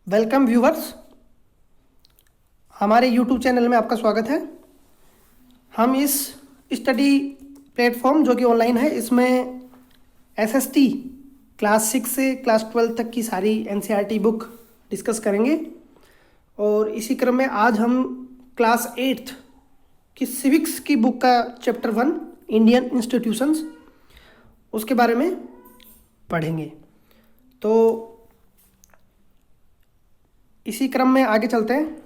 Welcome viewers, हमारे YouTube channel में आपका स्वागत है। हम इस स्टडी प्लेटफॉर्म जो कि ऑनलाइन है, इसमें एसएसटी क्लास 6 से क्लास 12 तक की सारी एनसीईआरटी बुक डिस्कस करेंगे। और इसी क्रम में आज हम क्लास 8 की सिविक्स की बुक का चैप्टर 1 इंडियन इंस्टीट्यूशंस उसके बारे में पढ़ेंगे। तो इसी क्रम में आगे चलते हैं।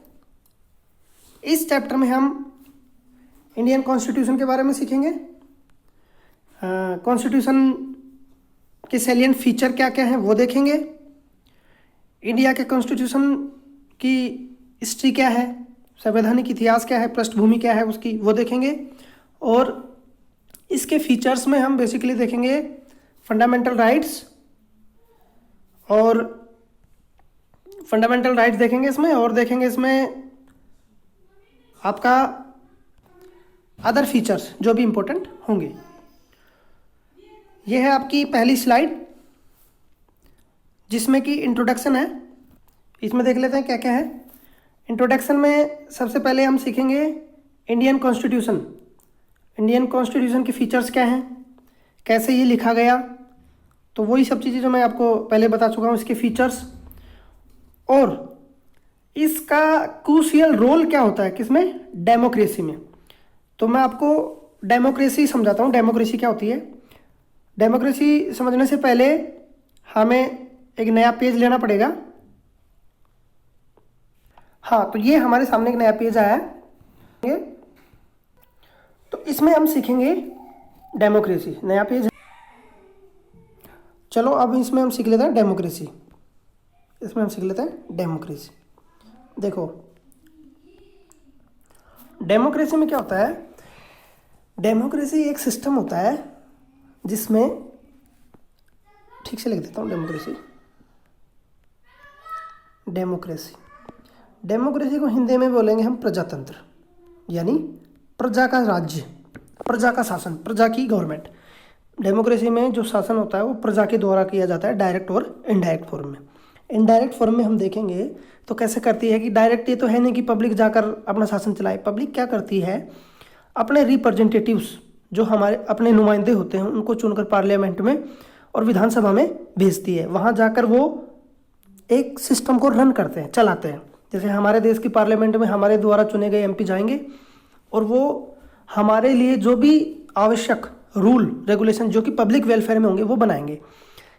इस चैप्टर में हम इंडियन कॉन्स्टिट्यूशन के बारे में सीखेंगे। कॉन्स्टिट्यूशन के सैलिएंट फीचर क्या क्या हैं वो देखेंगे। इंडिया के कॉन्स्टिट्यूशन की हिस्ट्री क्या है, संवैधानिक इतिहास क्या है, पृष्ठभूमि क्या है उसकी वो देखेंगे। और इसके फीचर्स में हम बेसिकली देखेंगे फंडामेंटल राइट्स देखेंगे इसमें, और देखेंगे इसमें आपका अदर फीचर्स जो भी इंपॉर्टेंट होंगे। यह है आपकी पहली स्लाइड जिसमें कि इंट्रोडक्शन है। इसमें देख लेते हैं क्या क्या है। इंट्रोडक्शन में सबसे पहले हम सीखेंगे इंडियन कॉन्स्टिट्यूशन। इंडियन कॉन्स्टिट्यूशन के फीचर्स क्या हैं, कैसे ये लिखा गया, तो वही सब चीज़ें जो मैं आपको पहले बता चुका हूँ, इसके फीचर्स और इसका क्रूशियल रोल क्या होता है किसमें, डेमोक्रेसी में। तो मैं आपको डेमोक्रेसी समझाता हूँ। डेमोक्रेसी क्या होती है। डेमोक्रेसी समझने से पहले हमें एक नया पेज लेना पड़ेगा। हाँ, तो ये हमारे सामने एक नया पेज आया है, तो इसमें हम सीखेंगे डेमोक्रेसी। नया पेज है, चलो अब इसमें हम सीख लेते हैं डेमोक्रेसी। इसमें हम सीख लेते हैं डेमोक्रेसी। देखो डेमोक्रेसी में क्या होता है। डेमोक्रेसी एक सिस्टम होता है जिसमें, ठीक से लिख देता हूँ, डेमोक्रेसी को हिंदी में बोलेंगे हम प्रजातंत्र, यानी प्रजा का राज्य, प्रजा का शासन, प्रजा की गवर्नमेंट। डेमोक्रेसी में जो शासन होता है वो प्रजा के द्वारा किया जाता है, डायरेक्ट और इनडायरेक्ट फॉर्म में। इनडायरेक्ट फॉर्म में हम देखेंगे तो कैसे करती है कि डायरेक्ट ये तो है नहीं कि पब्लिक जाकर अपना शासन चलाए। पब्लिक क्या करती है, अपने रिप्रेजेंटेटिव्स जो हमारे अपने नुमाइंदे होते हैं उनको चुनकर पार्लियामेंट में और विधानसभा में भेजती है। वहाँ जाकर वो एक सिस्टम को रन करते हैं, चलाते हैं। जैसे हमारे देश की पार्लियामेंट में हमारे द्वारा चुने गए एमपी जाएंगे और वो हमारे लिए जो भी आवश्यक रूल रेगुलेशन जो कि पब्लिक वेलफेयर में होंगे वो बनाएंगे।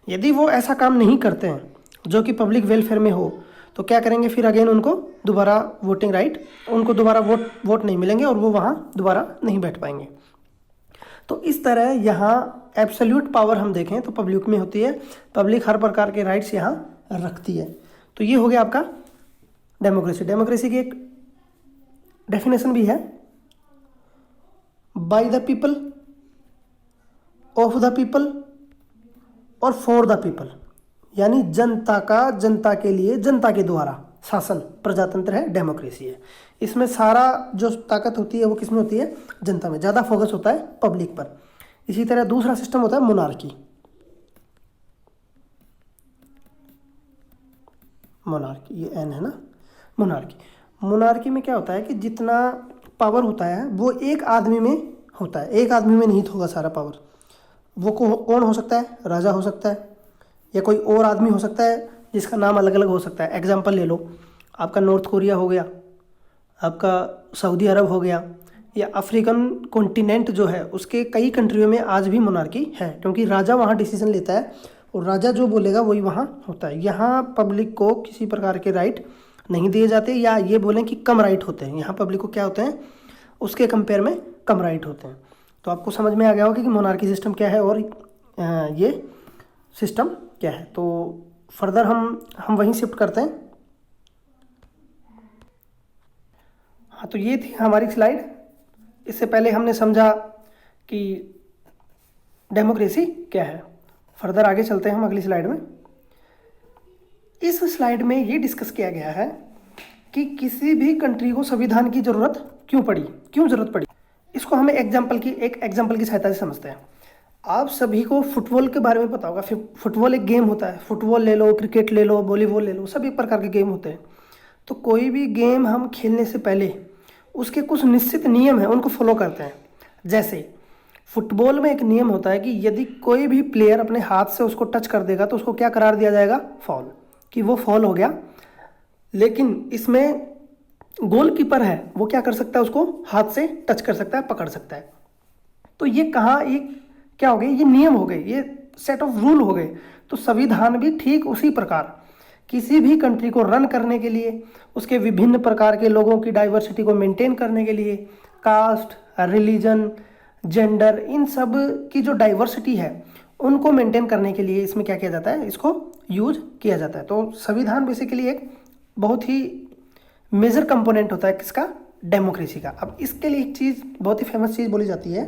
यदि वो ऐसा काम नहीं करते हैं जो कि पब्लिक वेलफेयर में हो, तो क्या करेंगे, फिर अगेन उनको दोबारा वोटिंग राइट, उनको दोबारा वोट नहीं मिलेंगे और वो वहाँ दोबारा नहीं बैठ पाएंगे। तो इस तरह यहाँ एब्सोल्यूट पावर हम देखें तो पब्लिक में होती है। पब्लिक हर प्रकार के राइट्स यहाँ रखती है। तो ये हो गया आपका डेमोक्रेसी। डेमोक्रेसी की एक डेफिनेशन भी है, by the people, of the people और फॉर द पीपल, यानी जनता का, जनता के लिए, जनता के द्वारा शासन प्रजातंत्र है, डेमोक्रेसी है। इसमें सारा जो ताकत होती है वो किसमें होती है, जनता में। ज़्यादा फोकस होता है पब्लिक पर। इसी तरह दूसरा सिस्टम होता है मोनार्की। मोनार्की, ये एन है ना, मोनार्की। मोनार्की में क्या होता है कि जितना पावर होता है वो एक आदमी में होता है, एक आदमी में निहित होगा सारा पावर। वो कौन हो सकता है, राजा हो सकता है या कोई और आदमी हो सकता है जिसका नाम अलग अलग हो सकता है। एग्जाम्पल ले लो, आपका नॉर्थ कोरिया हो गया, आपका सऊदी अरब हो गया, या अफ्रीकन कॉन्टिनेंट जो है उसके कई कंट्रियों में आज भी मोनार्की है, क्योंकि राजा वहाँ डिसीजन लेता है और राजा जो बोलेगा वही वहाँ होता है। यहाँ पब्लिक को किसी प्रकार के राइट नहीं दिए जाते, या ये बोलें कि कम राइट होते हैं। यहाँ पब्लिक को क्या होते हैं, उसके कंपेयर में कम राइट होते हैं। तो आपको समझ में आ गया होगा कि मोनार्की सिस्टम क्या है और ये सिस्टम क्या है। तो फर्दर हम वहीं शिफ्ट करते हैं। हाँ, तो ये थी हमारी स्लाइड। इससे पहले हमने समझा कि डेमोक्रेसी क्या है। फर्दर आगे चलते हैं हम अगली स्लाइड में। इस स्लाइड में ये डिस्कस किया गया है कि किसी भी कंट्री को संविधान की ज़रूरत क्यों ज़रूरत पड़ी। इसको हमें एक एग्जाम्पल की सहायता से समझते हैं। आप सभी को फुटबॉल के बारे में पता होगा। फिर फुटबॉल एक गेम होता है, फुटबॉल ले लो, क्रिकेट ले लो, वॉलीबॉल ले लो, सभी प्रकार के गेम होते हैं। तो कोई भी गेम हम खेलने से पहले उसके कुछ निश्चित नियम हैं, उनको फॉलो करते हैं। जैसे फुटबॉल में एक नियम होता है कि यदि कोई भी प्लेयर अपने हाथ से उसको टच कर देगा तो उसको क्या करार दिया जाएगा, फॉल, कि वो फॉल हो गया। लेकिन इसमें गोलकीपर है, वो क्या कर सकता है, उसको हाथ से टच कर सकता है, पकड़ सकता है। तो ये कहाँ, ये क्या हो गए, ये नियम हो गए, ये सेट ऑफ रूल हो गए। तो संविधान भी ठीक उसी प्रकार किसी भी कंट्री को रन करने के लिए, उसके विभिन्न प्रकार के लोगों की डाइवर्सिटी को मेंटेन करने के लिए, कास्ट, रिलीजन, जेंडर, इन सब की जो डाइवर्सिटी है उनको मेंटेन करने के लिए इसमें क्या किया जाता है, इसको यूज किया जाता है। तो संविधान बेसिकली एक बहुत ही मेजर कंपोनेंट होता है किसका, डेमोक्रेसी का। अब इसके लिए एक चीज़, बहुत ही फेमस चीज़ बोली जाती है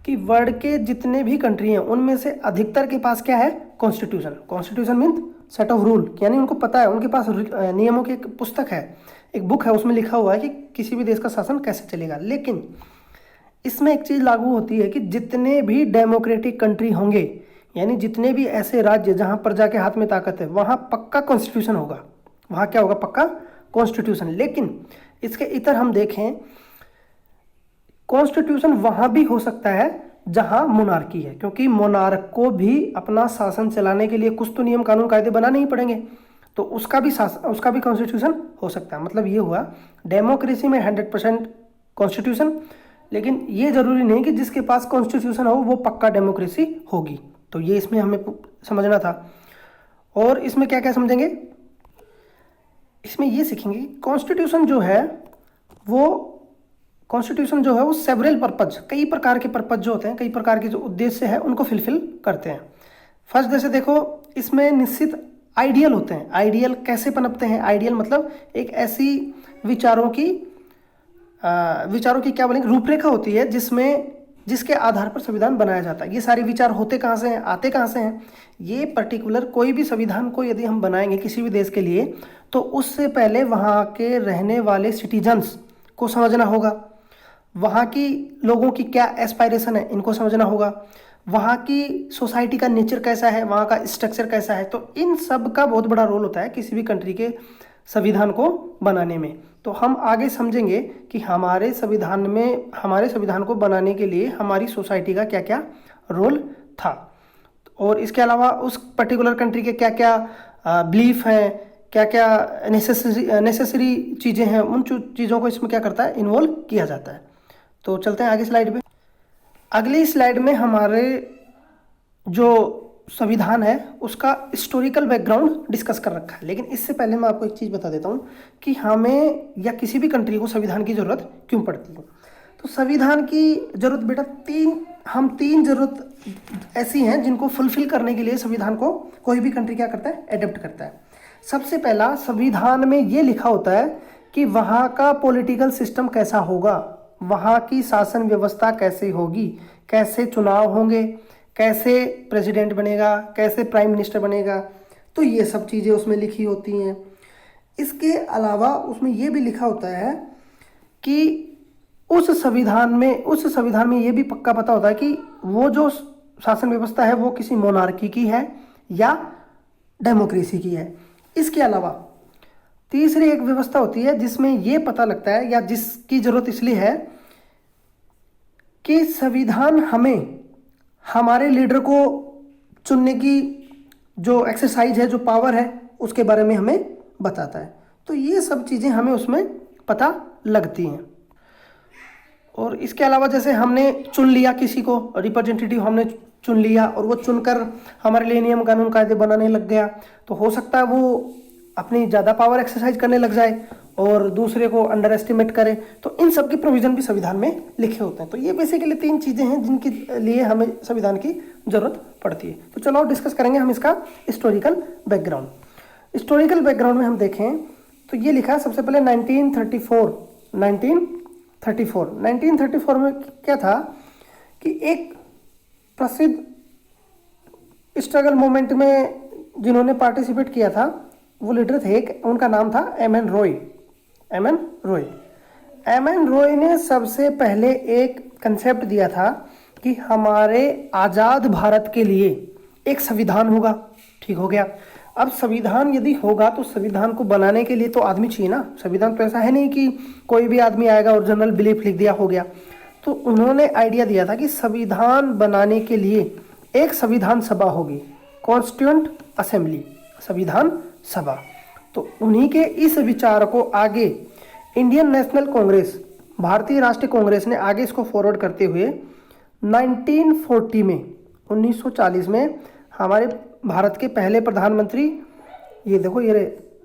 कि वर्ल्ड के जितने भी कंट्री हैं उनमें से अधिकतर के पास क्या है, constitution. Constitution means set of rule, यानी उनको पता है, उनके पास नियमों की एक पुस्तक है, एक बुक है, उसमें लिखा हुआ है कि किसी भी देश का शासन कैसे चलेगा। लेकिन इसमें एक चीज़ लागू होती है कि जितने भी डेमोक्रेटिक कंट्री होंगे, यानी जितने भी ऐसे राज्य जहाँ प्रजा के हाथ में ताकत है, वहाँ पक्का कॉन्स्टिट्यूशन होगा, वहाँ क्या होगा, पक्का कॉन्स्टिट्यूशन। लेकिन इसके इतर हम देखें, कॉन्स्टिट्यूशन वहाँ भी हो सकता है जहाँ मोनार्की है, क्योंकि मोनार्क को भी अपना शासन चलाने के लिए कुछ तो नियम कानून कायदे बनाने ही पड़ेंगे, तो उसका भी कॉन्स्टिट्यूशन हो सकता है। मतलब ये हुआ, डेमोक्रेसी में 100% कॉन्स्टिट्यूशन, लेकिन ये जरूरी नहीं कि जिसके पास कॉन्स्टिट्यूशन हो वो पक्का डेमोक्रेसी होगी। तो ये इसमें हमें समझना था। और इसमें क्या क्या समझेंगे, इसमें ये सीखेंगे कॉन्स्टिट्यूशन जो है वो सेवरल पर्पज, कई प्रकार के पर्पज जो होते हैं, कई प्रकार के जो उद्देश्य है उनको फुलफिल करते हैं। फर्स्ट जैसे देखो, इसमें निश्चित आइडियल होते हैं। आइडियल कैसे पनपते हैं, आइडियल मतलब एक ऐसी विचारों की क्या बोलेंगे, रूपरेखा होती है जिसके आधार पर संविधान बनाया जाता है। ये सारे विचार होते कहाँ से हैं, आते कहाँ से हैं, ये पर्टिकुलर कोई भी संविधान को यदि हम बनाएंगे किसी भी देश के लिए, तो उससे पहले वहाँ के रहने वाले सिटीजन्स को समझना होगा, वहाँ की लोगों की क्या एस्पायरेशन है इनको समझना होगा, वहाँ की सोसाइटी का नेचर कैसा है, वहाँ का स्ट्रक्चर कैसा है। तो इन सब का बहुत बड़ा रोल होता है किसी भी कंट्री के संविधान को बनाने में। तो हम आगे समझेंगे कि हमारे संविधान को बनाने के लिए हमारी सोसाइटी का क्या क्या रोल था, और इसके अलावा उस पर्टिकुलर कंट्री के क्या क्या बिलीफ हैं, क्या क्या नेसेसरी चीज़ें हैं, उन चीज़ों को इसमें क्या करता है, इन्वॉल्व किया जाता है। तो चलते हैं आगे स्लाइड पे। अगली स्लाइड में हमारे जो संविधान है उसका हिस्टोरिकल बैकग्राउंड डिस्कस कर रखा है। लेकिन इससे पहले मैं आपको एक चीज़ बता देता हूँ कि हमें या किसी भी कंट्री को संविधान की ज़रूरत क्यों पड़ती है। तो संविधान की ज़रूरत बेटा तीन ज़रूरत ऐसी हैं जिनको फुलफिल करने के लिए संविधान को कोई भी कंट्री क्या करता है, एडेप्ट करता है। सबसे पहला, संविधान में ये लिखा होता है कि वहाँ का पॉलिटिकल सिस्टम कैसा होगा, वहाँ की शासन व्यवस्था कैसे होगी, कैसे चुनाव होंगे, कैसे प्रेसिडेंट बनेगा, कैसे प्राइम मिनिस्टर बनेगा। तो ये सब चीज़ें उसमें लिखी होती हैं। इसके अलावा उसमें ये भी लिखा होता है कि उस संविधान में ये भी पक्का पता होता है कि वो जो शासन व्यवस्था है वो किसी मोनार्की की है या डेमोक्रेसी की है। इसके अलावा तीसरी एक व्यवस्था होती है जिसमें ये पता लगता है, या जिसकी जरूरत इसलिए है कि संविधान हमें हमारे लीडर को चुनने की जो एक्सरसाइज है, जो पावर है, उसके बारे में हमें बताता है। तो ये सब चीज़ें हमें उसमें पता लगती हैं। और इसके अलावा जैसे हमने चुन लिया किसी को, रिप्रेजेंटेटिव हमने चुन लिया और वो चुनकर हमारे लिए नियम कानून कायदे बनाने लग गया, तो हो सकता है वो अपनी ज़्यादा पावर एक्सरसाइज करने लग जाए और दूसरे को अंडर एस्टिमेट करे। तो इन सब के प्रोविज़न भी संविधान में लिखे होते हैं। तो ये बेसिकली 3 चीज़ें हैं जिनके लिए हमें संविधान की ज़रूरत पड़ती है। तो चलो डिस्कस करेंगे हम इसका हिस्टोरिकल बैकग्राउंड। हिस्टोरिकल बैकग्राउंड में हम देखें तो ये लिखा है सबसे पहले 1934 में क्या था कि एक प्रसिद्ध स्ट्रगल मूवमेंट में जिन्होंने पार्टिसिपेट किया था वो लीडर थे, उनका नाम था एम.एन. रॉय ने सबसे पहले एक कंसेप्ट दिया था कि हमारे आज़ाद भारत के लिए एक संविधान होगा। ठीक हो गया। अब संविधान यदि होगा तो संविधान को बनाने के लिए तो आदमी चाहिए ना। संविधान तो ऐसा है नहीं कि कोई भी आदमी आएगा और जनरल बिलीफ लिख दिया हो गया। तो उन्होंने आइडिया दिया था कि संविधान बनाने के लिए एक संविधान सभा होगी, कॉन्स्टिट्यूएंट असेंबली, संविधान सभा। तो उन्हीं के इस विचार को आगे इंडियन नेशनल कांग्रेस, भारतीय राष्ट्रीय कांग्रेस ने आगे इसको फॉरवर्ड करते हुए 1940 में, 1940 में हमारे भारत के पहले प्रधानमंत्री, ये देखो ये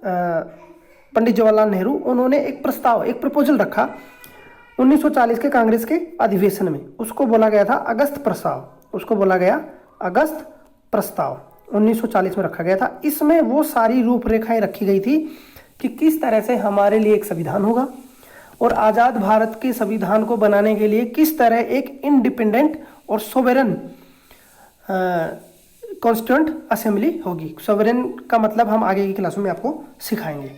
पंडित जवाहरलाल नेहरू, उन्होंने एक प्रस्ताव, एक प्रपोजल रखा 1940 के कांग्रेस के अधिवेशन में। उसको बोला गया था अगस्त प्रस्ताव, उसको बोला गया अगस्त प्रस्ताव, 1940 में रखा गया था। इसमें वो सारी रूपरेखाएं रखी गई थी कि किस तरह से हमारे लिए एक संविधान होगा और आज़ाद भारत के संविधान को बनाने के लिए किस तरह एक इंडिपेंडेंट और सोवेरेन कॉन्स्टिट्यूएंट असेंबली होगी। सोवेरेन का मतलब हम आगे की क्लासों में आपको सिखाएंगे।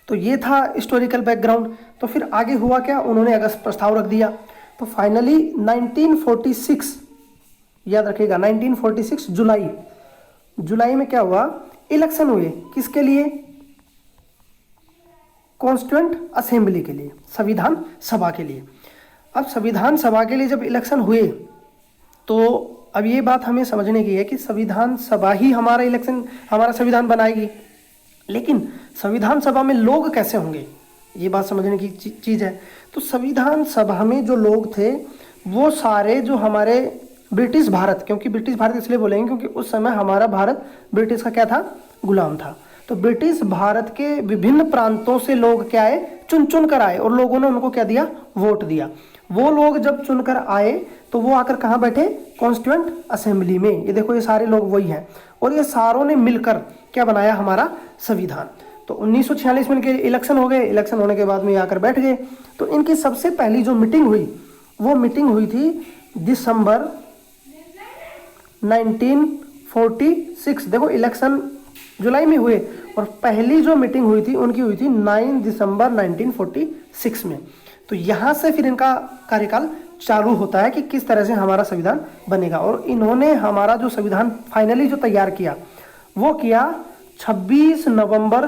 तो ये था हिस्टोरिकल बैकग्राउंड। तो फिर आगे हुआ क्या, उन्होंने अगस्त प्रस्ताव रख दिया। तो फाइनली 1946, याद रखिएगा 1946 जुलाई में क्या हुआ, इलेक्शन हुए। किसके लिए, कॉन्स्टिट्यूएंट असेंबली के लिए, संविधान सभा के लिए। अब संविधान सभा के लिए जब इलेक्शन हुए तो अब ये बात हमें समझने की है कि संविधान सभा ही हमारा इलेक्शन, हमारा संविधान बनाएगी। लेकिन संविधान सभा में लोग कैसे होंगे, ये बात समझने की चीज़ है। तो संविधान सभा में जो लोग थे वो सारे जो हमारे ब्रिटिश भारत, क्योंकि ब्रिटिश भारत इसलिए बोलेंगे क्योंकि उस समय हमारा भारत ब्रिटिश का क्या था, गुलाम था। तो ब्रिटिश भारत के विभिन्न प्रांतों से लोग क्या आए, चुन चुन कर आए और लोगों ने उनको क्या दिया, वोट दिया। वो लोग जब चुनकर आए तो वो आकर कहाँ बैठे, कॉन्स्टिट्यूएंट असेंबली में। ये देखो ये सारे लोग वही हैं और ये सारों ने मिलकर क्या बनाया, हमारा संविधान। तो 1946 में इनके इलेक्शन हो गए। इलेक्शन होने के बाद में आकर बैठ गए। तो इनकी सबसे पहली जो मीटिंग हुई वो मीटिंग हुई थी दिसंबर 1946। देखो इलेक्शन जुलाई में हुए और पहली जो मीटिंग हुई थी उनकी हुई थी 9 दिसंबर 1946 में। तो यहाँ से फिर इनका कार्यकाल चालू होता है कि किस तरह से हमारा संविधान बनेगा। और इन्होंने हमारा जो संविधान फाइनली जो तैयार किया वो किया 26 नवंबर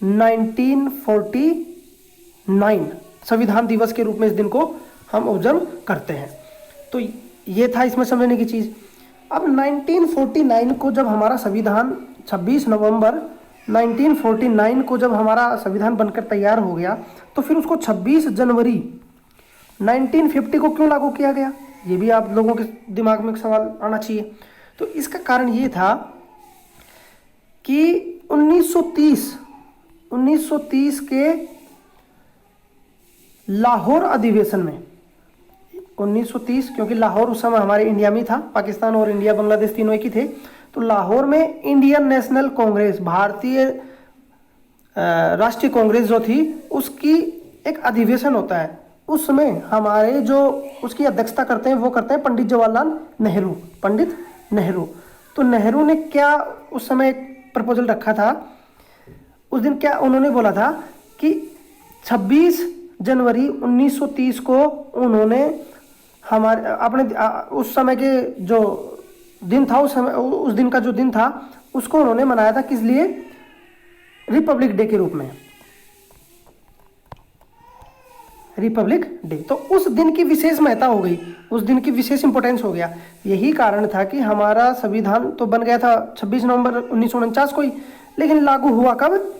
1949, संविधान दिवस के रूप में इस दिन को हम ऑब्जर्व करते हैं। तो ये था इसमें समझने की चीज़। अब 1949 को जब हमारा संविधान, 26 नवंबर 1949 को जब हमारा संविधान बनकर तैयार हो गया तो फिर उसको 26 जनवरी 1950 को क्यों लागू किया गया, ये भी आप लोगों के दिमाग में एक सवाल आना चाहिए। तो इसका कारण ये था कि 1930 के लाहौर अधिवेशन में, 1930 क्योंकि लाहौर उस समय हमारे इंडिया में था, पाकिस्तान और इंडिया बांग्लादेश तीनों एक ही थे। तो लाहौर में इंडियन नेशनल कांग्रेस, भारतीय राष्ट्रीय कांग्रेस जो थी उसकी एक अधिवेशन होता है। उसमें हमारे जो उसकी अध्यक्षता करते हैं वो करते हैं पंडित जवाहरलाल नेहरू, पंडित नेहरू। तो नेहरू ने क्या उस समय एक प्रपोजल रखा था, उस दिन क्या उन्होंने बोला था कि 26 जनवरी 1930 को उन्होंने हमारे अपने उस समय के जो दिन था, उस दिन का जो दिन था उसको उन्होंने मनाया था किस लिए, रिपब्लिक डे के रूप में, रिपब्लिक डे। तो उस दिन की विशेष महत्ता हो गई, उस दिन की विशेष इंपॉर्टेंस हो गया। यही कारण था कि हमारा संविधान तो बन गया था 26 नवंबर 1949 को ही, लेकिन लागू हुआ कब,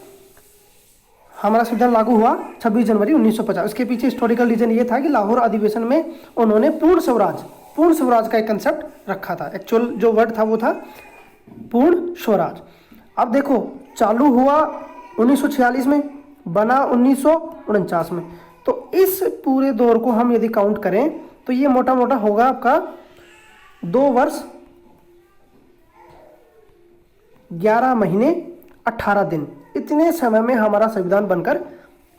हमारा संविधान लागू हुआ 26 जनवरी 1950। इसके पीछे हिस्टोरिकल रीजन ये था कि लाहौर अधिवेशन में उन्होंने पूर्ण स्वराज का एक कंसेप्ट रखा था। एक्चुअल जो वर्ड था वो था पूर्ण स्वराज। अब देखो चालू हुआ 1946 में, बना 1949 में। तो इस पूरे दौर को हम यदि काउंट करें तो ये मोटा मोटा होगा आपका 2 वर्ष 11 महीने 18 दिन। इतने समय में हमारा संविधान बनकर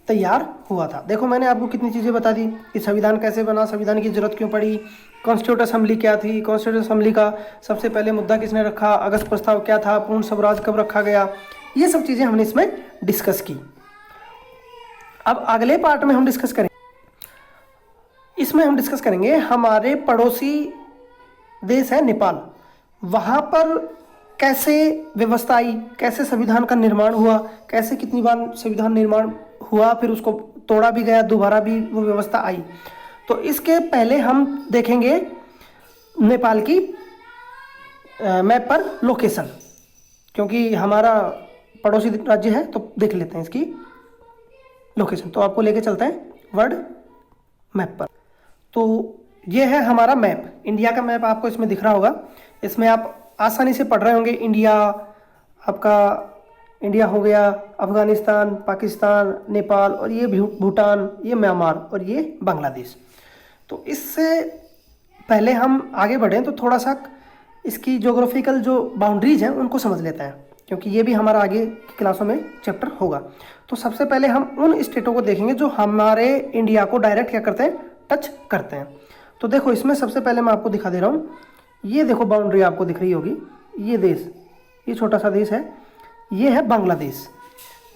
तैयार हुआ था। देखो मैंने आपको कितनी चीज़ें बता दी कि संविधान कैसे बना, संविधान की जरूरत क्यों पड़ी, कॉन्स्टिट्यूट असेंबली क्या थी, कॉन्स्टिट्यूट असेंबली का सबसे पहले मुद्दा किसने रखा, अगस्त प्रस्ताव क्या था, पूर्ण स्वराज कब रखा गया, ये सब चीज़ें हमने इसमें डिस्कस की। अब अगले पार्ट में हम डिस्कस करें इसमें हम डिस्कस करेंगे हमारे पड़ोसी देश है नेपाल, वहाँ पर कैसे व्यवस्था आई, कैसे संविधान का निर्माण हुआ, कैसे कितनी बार संविधान निर्माण हुआ, फिर उसको तोड़ा भी गया, दोबारा भी वो व्यवस्था आई। तो इसके पहले हम देखेंगे नेपाल की मैप पर लोकेशन, क्योंकि हमारा पड़ोसी राज्य है तो देख लेते हैं इसकी लोकेशन। तो आपको लेके चलते हैं वर्ल्ड मैप पर। तो ये है हमारा मैप, इंडिया का मैप आपको इसमें दिख रहा होगा। इसमें आप आसानी से पढ़ रहे होंगे, इंडिया आपका इंडिया हो गया, अफगानिस्तान, पाकिस्तान, नेपाल, और ये भूटान, ये म्यांमार और ये बांग्लादेश। तो इससे पहले हम आगे बढ़ें तो थोड़ा सा इसकी ज्योग्राफिकल जो बाउंड्रीज हैं उनको समझ लेते हैं, क्योंकि ये भी हमारा आगे की क्लासों में चैप्टर होगा। तो सबसे पहले हम उन स्टेटों को देखेंगे जो हमारे इंडिया को डायरेक्ट क्या करते हैं, टच करते हैं। तो देखो इसमें सबसे पहले मैं आपको दिखा दे रहा हूँ, ये देखो बाउंड्री आपको दिख रही होगी, ये देश, ये छोटा सा देश है, ये है बांग्लादेश।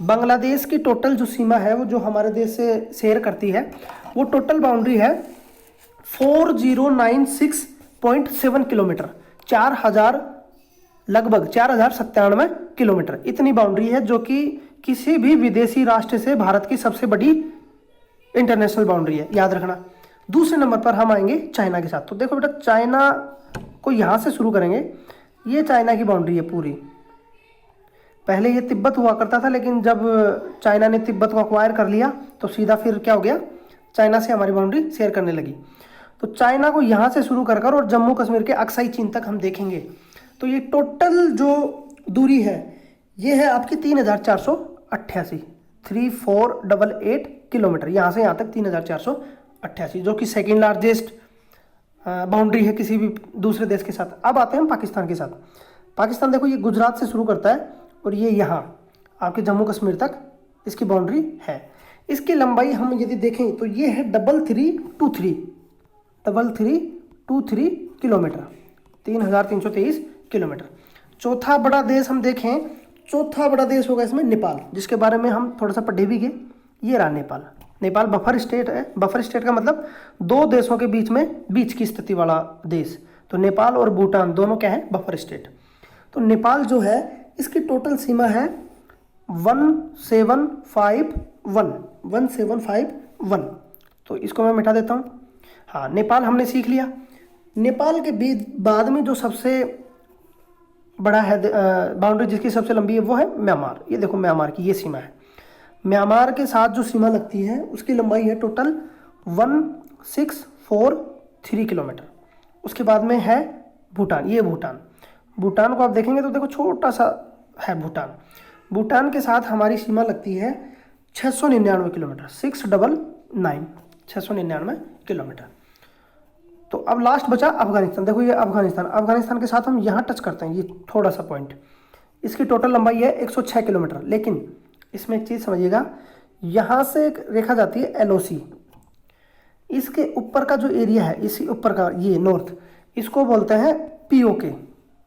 बांग्लादेश की टोटल जो सीमा है वो जो हमारे देश से शेयर करती है, वो टोटल बाउंड्री है 4096.7 किलोमीटर, 4000 लगभग 4097 किलोमीटर, इतनी बाउंड्री है, जो कि किसी भी विदेशी राष्ट्र से भारत की सबसे बड़ी इंटरनेशनल बाउंड्री है, याद रखना। दूसरे नंबर पर हम आएंगे चाइना के साथ। तो देखो बेटा, चाइना को यहाँ से शुरू करेंगे, ये चाइना की बाउंड्री है पूरी। पहले ये तिब्बत हुआ करता था, लेकिन जब चाइना ने तिब्बत को अक्वायर कर लिया तो सीधा फिर क्या हो गया, चाइना से हमारी बाउंड्री शेयर करने लगी। तो चाइना को यहाँ से शुरू कर और जम्मू कश्मीर के अक्साई चीन तक हम देखेंगे। तो ये टोटल जो दूरी है ये है आपकी 3488 किलोमीटर, यहाँ से यहाँ तक 3488, जो कि सेकेंड लार्जेस्ट बाउंड्री है किसी भी दूसरे देश के साथ। अब आते हैं हम पाकिस्तान के साथ। पाकिस्तान देखो, ये गुजरात से शुरू करता है और ये यहाँ आपके जम्मू कश्मीर तक इसकी बाउंड्री है। इसकी लंबाई हम यदि देखें तो ये है 3323 किलोमीटर, 3323 किलोमीटर। चौथा बड़ा देश हम देखें, चौथा बड़ा देश होगा इसमें नेपाल, जिसके बारे में हम थोड़ा सा पढ़े भी गए। ये रहा नेपाल। नेपाल बफर स्टेट है। बफर स्टेट का मतलब दो देशों के बीच में बीच की स्थिति वाला देश। तो नेपाल और भूटान दोनों क्या है, बफर स्टेट। तो नेपाल जो है इसकी टोटल सीमा है 1751। तो इसको मैं मिटा देता हूँ। हाँ, नेपाल हमने सीख लिया। नेपाल के बाद में जो सबसे बड़ा है बाउंड्री, जिसकी सबसे लंबी है, वो है म्यांमार। ये देखो म्यांमार की ये सीमा है। म्यांमार के साथ जो सीमा लगती है उसकी लंबाई है टोटल 1643 किलोमीटर। उसके बाद में है भूटान। ये भूटान को आप देखेंगे तो देखो छोटा सा है भूटान। भूटान के साथ हमारी सीमा लगती है 699 किलोमीटर, 699 किलोमीटर। तो अब लास्ट बचा अफगानिस्तान। देखो ये अफगानिस्तान के साथ हम यहाँ टच करते हैं, ये थोड़ा सा पॉइंट। इसकी टोटल लंबाई है 106 किलोमीटर। लेकिन इसमें एक चीज़ समझिएगा, यहाँ से एक रेखा जाती है LOC, इसके ऊपर का जो एरिया है, इसी ऊपर का ये नॉर्थ, इसको बोलते हैं POK,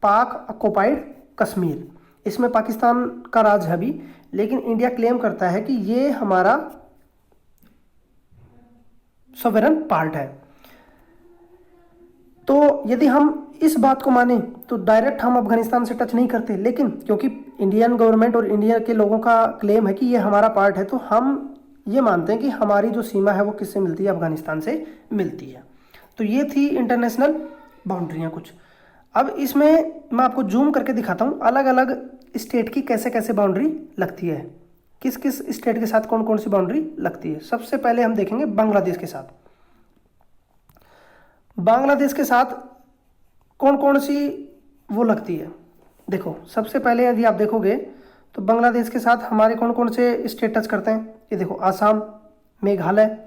पाक ऑक्युपाइड कश्मीर। इसमें पाकिस्तान का राज है अभी, लेकिन इंडिया क्लेम करता है कि ये हमारा सॉवरेन पार्ट है। तो यदि हम इस बात को माने तो डायरेक्ट हम अफगानिस्तान से टच नहीं करते, लेकिन क्योंकि इंडियन गवर्नमेंट और इंडिया के लोगों का क्लेम है कि ये हमारा पार्ट है, तो हम ये मानते हैं कि हमारी जो सीमा है वो किससे मिलती है, अफगानिस्तान से मिलती है। तो ये थी इंटरनेशनल बाउंड्रियाँ कुछ। अब इसमें मैं आपको जूम करके दिखाता हूँ अलग अलग स्टेट की कैसे कैसे बाउंड्री लगती है, किस किस स्टेट के साथ कौन कौन सी बाउंड्री लगती है। सबसे पहले हम देखेंगे बांग्लादेश के साथ। बांग्लादेश के साथ कौन कौन सी वो लगती है, देखो सबसे पहले यदि आप देखोगे तो बांग्लादेश के साथ हमारे कौन कौन से स्टेट टच करते हैं। ये देखो आसाम, मेघालय,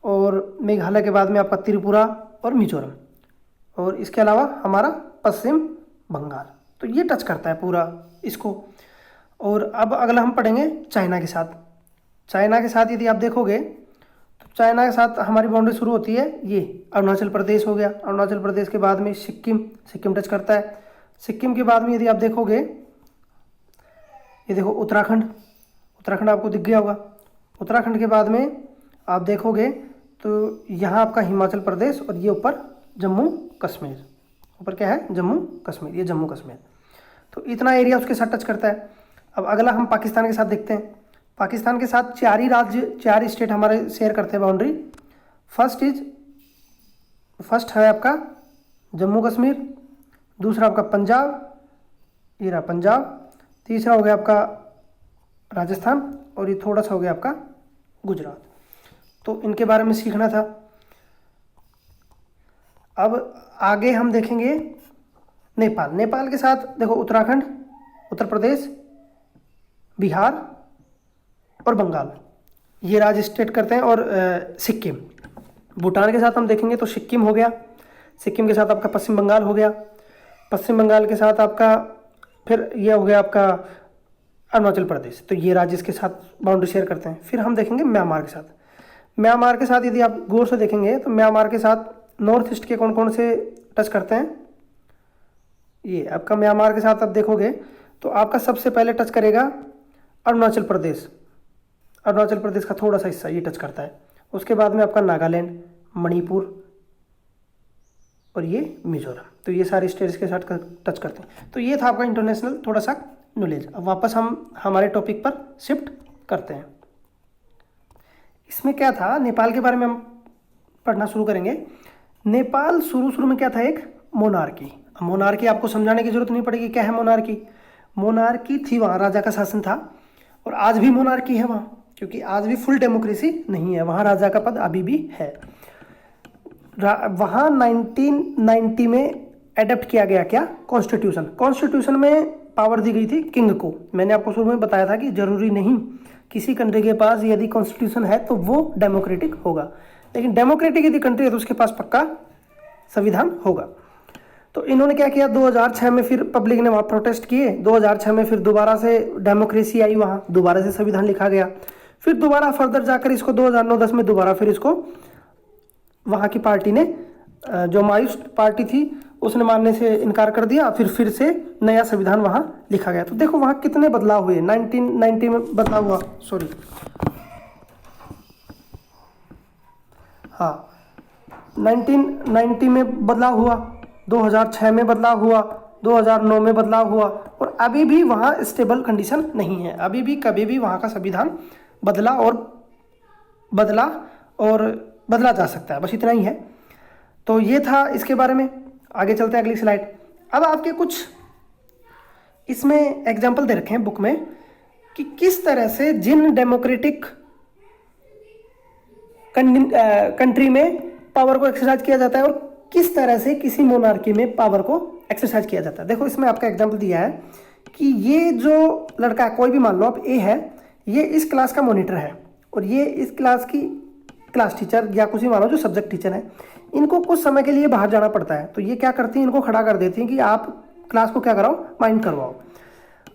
और मेघालय के बाद में आपका त्रिपुरा और मिजोरम, और इसके अलावा हमारा पश्चिम बंगाल। तो ये टच करता है पूरा इसको। और अब अगला हम पढ़ेंगे चाइना के साथ। चाइना के साथ यदि आप देखोगे तो चाइना के साथ हमारी बाउंड्री शुरू होती है, ये अरुणाचल प्रदेश हो गया। अरुणाचल प्रदेश के बाद में सिक्किम टच करता है। सिक्किम के बाद में यदि आप देखोगे ये देखो उत्तराखंड, उत्तराखंड आपको दिख गया होगा। उत्तराखंड के बाद में आप देखोगे तो यहाँ आपका हिमाचल प्रदेश और ये ऊपर जम्मू कश्मीर, ऊपर क्या है जम्मू कश्मीर, ये जम्मू कश्मीर। तो इतना एरिया उसके साथ टच करता है। अब अगला हम पाकिस्तान के साथ देखते हैं। पाकिस्तान के साथ 4 ही राज्य, 4 ही स्टेट हमारे शेयर करते हैं बाउंड्री। फर्स्ट है आपका जम्मू कश्मीर, दूसरा आपका पंजाब, ये रहा पंजाब, तीसरा हो गया आपका राजस्थान और ये थोड़ा सा हो गया आपका गुजरात। तो इनके बारे में सीखना था। अब आगे हम देखेंगे नेपाल। नेपाल के साथ देखो उत्तराखंड, उत्तर प्रदेश, बिहार और बंगाल, ये राज्य स्टेट करते हैं, और सिक्किम। भूटान के साथ हम देखेंगे तो सिक्किम हो गया, सिक्किम के साथ आपका पश्चिम बंगाल हो गया, पश्चिम बंगाल के साथ आपका फिर ये हो गया आपका अरुणाचल प्रदेश। तो ये राज्य इसके साथ बाउंड्री शेयर करते हैं। फिर हम देखेंगे म्यांमार के साथ। म्यांमार के साथ यदि आप गौर से देखेंगे तो म्यांमार के साथ नॉर्थ ईस्ट के कौन कौन से टच करते हैं, ये आपका म्यांमार के साथ आप देखोगे तो आपका सबसे पहले टच करेगा अरुणाचल प्रदेश। अरुणाचल प्रदेश का थोड़ा सा हिस्सा ये टच करता है। उसके बाद में आपका नागालैंड, मणिपुर और ये मिजोरम। तो ये सारे स्टेट्स के साथ टच करते हैं। तो ये था आपका इंटरनेशनल थोड़ा सा नॉलेज। अब वापस हम हमारे टॉपिक पर शिफ्ट करते हैं। इसमें क्या था, नेपाल के बारे में हम पढ़ना शुरू करेंगे। नेपाल शुरू में क्या था, एक मोनार्की। मोनार्की आपको समझाने की जरूरत नहीं पड़ेगी क्या है मोनार्की। मोनार्की थी, वहाँ राजा का शासन था, और आज भी मोनार्की है वहाँ, क्योंकि आज भी फुल डेमोक्रेसी नहीं है, वहाँ राजा का पद अभी भी है। वहाँ 1990 में एडप्ट किया गया क्या, कॉन्स्टिट्यूशन। कॉन्स्टिट्यूशन में पावर दी गई थी किंग को। मैंने आपको शुरू में बताया था कि जरूरी नहीं किसी कंट्री के पास यदि कॉन्स्टिट्यूशन है तो वो डेमोक्रेटिक होगा, लेकिन डेमोक्रेटिक यदि कंट्री है तो उसके पास पक्का संविधान होगा। तो इन्होंने क्या किया, 2006 में फिर पब्लिक ने वहाँ प्रोटेस्ट किए। 2006 में फिर दोबारा से डेमोक्रेसी आई, वहाँ दोबारा से संविधान लिखा गया। फिर दोबारा फर्दर जाकर इसको 2009-10 में दोबारा फिर इसको वहाँ की पार्टी ने, जो माओइस्ट पार्टी थी, उसने मानने से इनकार कर दिया। फिर से नया संविधान वहाँ लिखा गया। तो देखो वहाँ कितने बदलाव हुए। 1990 में बदलाव हुआ, सॉरी हाँ 1990 में बदलाव हुआ, 2006 में बदलाव हुआ, 2009 में बदलाव हुआ, और अभी भी वहाँ स्टेबल कंडीशन नहीं है। अभी भी कभी भी वहाँ का संविधान बदला बदला जा सकता है, बस इतना ही है। तो ये था इसके बारे में। आगे चलते हैं अगली स्लाइड। अब आपके कुछ इसमें एग्जाम्पल दे रखे हैं बुक में कि किस तरह से जिन डेमोक्रेटिक कंट्री में पावर को एक्सरसाइज किया जाता है और किस तरह से किसी मोनार्की में पावर को एक्सरसाइज किया जाता है। देखो इसमें आपका एग्जाम्पल दिया है कि ये जो लड़का है, कोई भी मान लो आप ए है, ये इस क्लास का मॉनिटर है, और ये इस क्लास की क्लास टीचर या कुछ भी मान लो जो सब्जेक्ट टीचर है। इनको कुछ समय के लिए बाहर जाना पड़ता है, तो ये क्या करती हैं, इनको खड़ा कर देती हैं कि आप क्लास को क्या कराओ, माइंड करवाओ।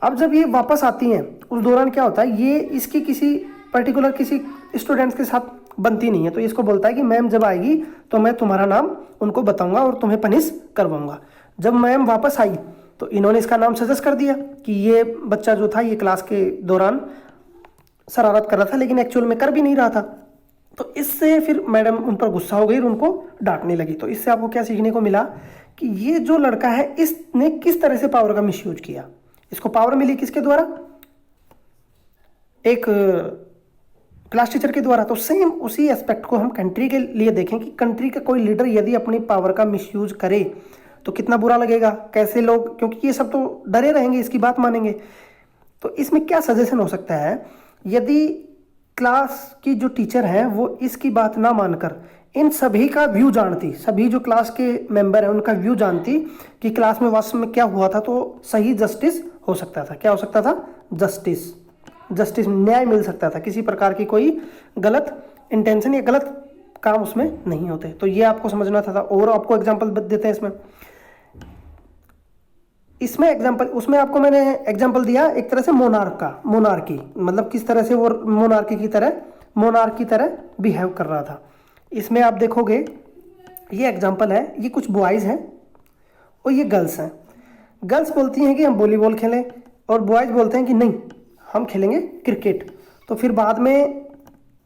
अब जब ये वापस आती हैं उस दौरान क्या होता है, ये इसकी किसी पर्टिकुलर किसी स्टूडेंट्स के साथ बनती नहीं है, तो इसको बोलता है कि मैम जब आएगी तो मैं तुम्हारा नाम उनको बताऊंगा और तुम्हें पनिश करवाऊंगा। जब मैम वापस आई तो इन्होंने इसका नाम सजेस्ट कर दिया कि ये बच्चा जो था ये क्लास के दौरान शरारत कर रहा था, लेकिन एक्चुअल में कर भी नहीं रहा था। तो इससे फिर मैडम उन पर गुस्सा हो गई और उनको डांटने लगी। तो इससे आपको क्या सीखने को मिला कि ये जो लड़का है इसने किस तरह से पावर का मिसयूज किया। इसको पावर मिली किसके द्वारा, एक क्लास टीचर के द्वारा। तो सेम उसी एस्पेक्ट को हम कंट्री के लिए देखें कि कंट्री का कोई लीडर यदि अपनी पावर का मिसयूज करे तो कितना बुरा लगेगा, कैसे लोग, क्योंकि ये सब तो डरे रहेंगे, इसकी बात मानेंगे। तो इसमें क्या सजेशन हो सकता है, यदि क्लास की जो टीचर है वो इसकी बात ना मानकर इन सभी का व्यू जानती, सभी जो क्लास के मेंबर हैं उनका व्यू जानती कि क्लास में वास्तव में क्या हुआ था, तो सही जस्टिस हो सकता था। क्या हो सकता था, जस्टिस न्याय मिल सकता था। किसी प्रकार की कोई गलत इंटेंशन या गलत काम उसमें नहीं होते। तो ये आपको समझना था। और आपको एग्जांपल देते हैं इसमें एग्जांपल, उसमें आपको मैंने एग्जांपल दिया एक तरह से मोनार्की, मतलब किस तरह से वो मोनार्की की तरह बिहेव कर रहा था। इसमें आप देखोगे ये एग्जांपल है, ये कुछ बॉयज़ हैं और ये गर्ल्स हैं। गर्ल्स बोलती हैं कि हम वॉलीबॉल खेलें और बॉयज़ बोलते हैं कि नहीं हम खेलेंगे क्रिकेट। तो फिर बाद में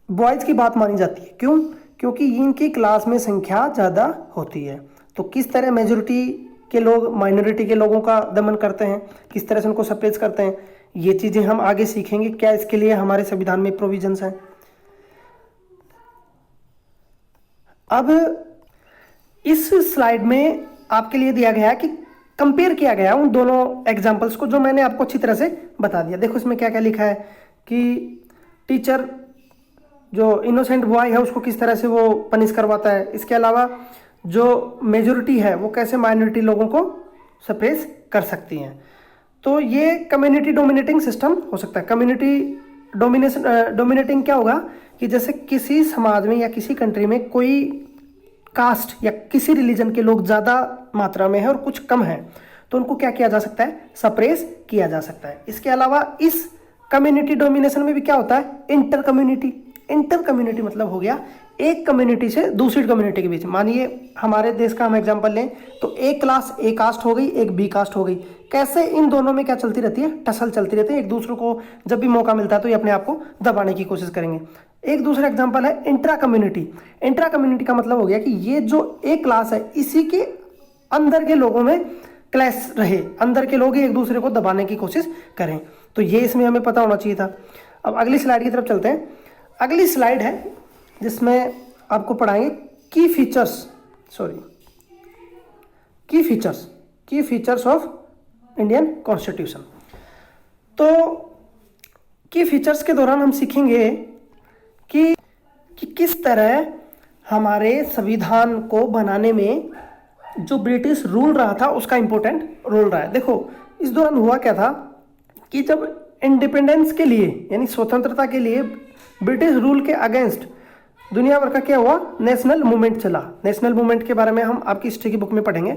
बॉयज़ की बात मानी जाती है, क्यों? क्योंकि इनकी क्लास में संख्या ज़्यादा होती है। तो किस तरह मेजोरिटी के लोग माइनॉरिटी के लोगों का दमन करते हैं, किस तरह से उनको सप्रेस करते हैं, ये चीज़ें हम आगे सीखेंगे। क्या इसके लिए हमारे संविधान में प्रोविजंस हैं। अब इस स्लाइड में आपके लिए दिया गया है कि कंपेयर किया गया उन दोनों एग्जाम्पल्स को जो मैंने आपको अच्छी तरह से बता दिया। देखो इसमें क्या क्या लिखा है कि टीचर जो इनोसेंट बॉय है उसको किस तरह से वो पनिश करवाता है। इसके अलावा जो मेजोरिटी है वो कैसे माइनॉरिटी लोगों को सप्रेस कर सकती हैं। तो ये कम्युनिटी डोमिनेटिंग सिस्टम हो सकता है। कम्युनिटी डोमिनेटिंग क्या होगा कि जैसे किसी समाज में या किसी कंट्री में कोई कास्ट या किसी रिलीजन के लोग ज़्यादा मात्रा में है और कुछ कम है, तो उनको क्या किया जा सकता है, सप्रेस किया जा सकता है। इसके अलावा इस कम्युनिटी डोमिनेशन में भी क्या होता है, इंटर कम्युनिटी मतलब हो गया एक कम्युनिटी से दूसरी कम्युनिटी के बीच। मानिए हमारे देश का हम एग्जांपल लें तो एक क्लास ए कास्ट हो गई, एक बी कास्ट हो गई। कैसे इन दोनों में क्या चलती रहती है, टसल चलती रहती है। एक दूसरे को जब भी मौका मिलता है तो ये अपने आप को दबाने की कोशिश करेंगे। एक दूसरा एग्जांपल है इंट्रा कम्युनिटी का मतलब हो गया कि ये जो एक क्लास है इसी के अंदर के लोगों में क्लैश रहे, अंदर के लोग ही एक दूसरे को दबाने की कोशिश करें। तो ये इसमें हमें पता होना चाहिए था। अब अगली स्लाइड की तरफ चलते हैं। अगली स्लाइड है जिसमें आपको पढ़ाएंगे की फीचर्स ऑफ इंडियन कॉन्स्टिट्यूशन। तो की फीचर्स के दौरान हम सीखेंगे कि किस तरह हमारे संविधान को बनाने में जो ब्रिटिश रूल रहा था उसका इंपॉर्टेंट रोल रहा है। देखो इस दौरान हुआ क्या था कि जब इंडिपेंडेंस के लिए यानी स्वतंत्रता के लिए ब्रिटिश रूल के अगेंस्ट दुनिया भर का क्या हुआ, नेशनल मूवमेंट चला। नेशनल मूवमेंट के बारे में हम आपकी हिस्ट्री की बुक में पढ़ेंगे।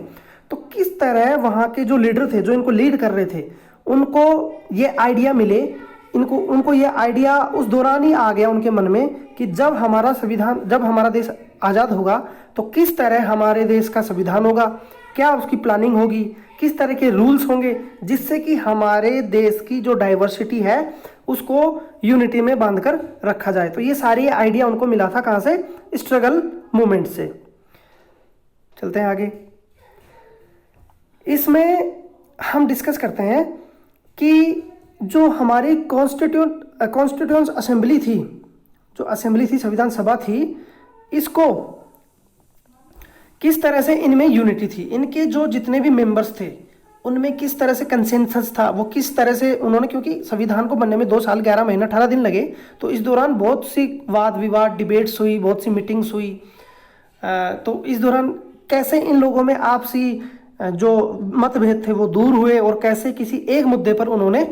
तो किस तरह वहाँ के जो लीडर थे, जो इनको लीड कर रहे थे, उनको ये आइडिया मिले, उनको ये आइडिया उस दौरान ही आ गया उनके मन में कि जब हमारा देश आज़ाद होगा तो किस तरह हमारे देश का संविधान होगा, क्या उसकी प्लानिंग होगी, किस तरह के रूल्स होंगे जिससे कि हमारे देश की जो डाइवर्सिटी है उसको यूनिटी में बांधकर रखा जाए। तो ये सारी आइडिया उनको मिला था कहाँ से, स्ट्रगल मूवमेंट से। चलते हैं आगे। इसमें हम डिस्कस करते हैं कि जो हमारी कॉन्स्टिट्यूंट असेंबली थी, जो असेंबली थी, संविधान सभा थी, इसको किस तरह से इनमें यूनिटी थी, इनके जो जितने भी मेंबर्स थे उनमें किस तरह से कंसेंसस था, वो किस तरह से उन्होंने, क्योंकि संविधान को बनने में 2 साल 11 महीना 18 दिन लगे, तो इस दौरान बहुत सी वाद विवाद, डिबेट्स हुई, बहुत सी मीटिंग्स हुई। तो इस दौरान कैसे इन लोगों में आपसी जो मतभेद थे वो दूर हुए और कैसे किसी एक मुद्दे पर उन्होंने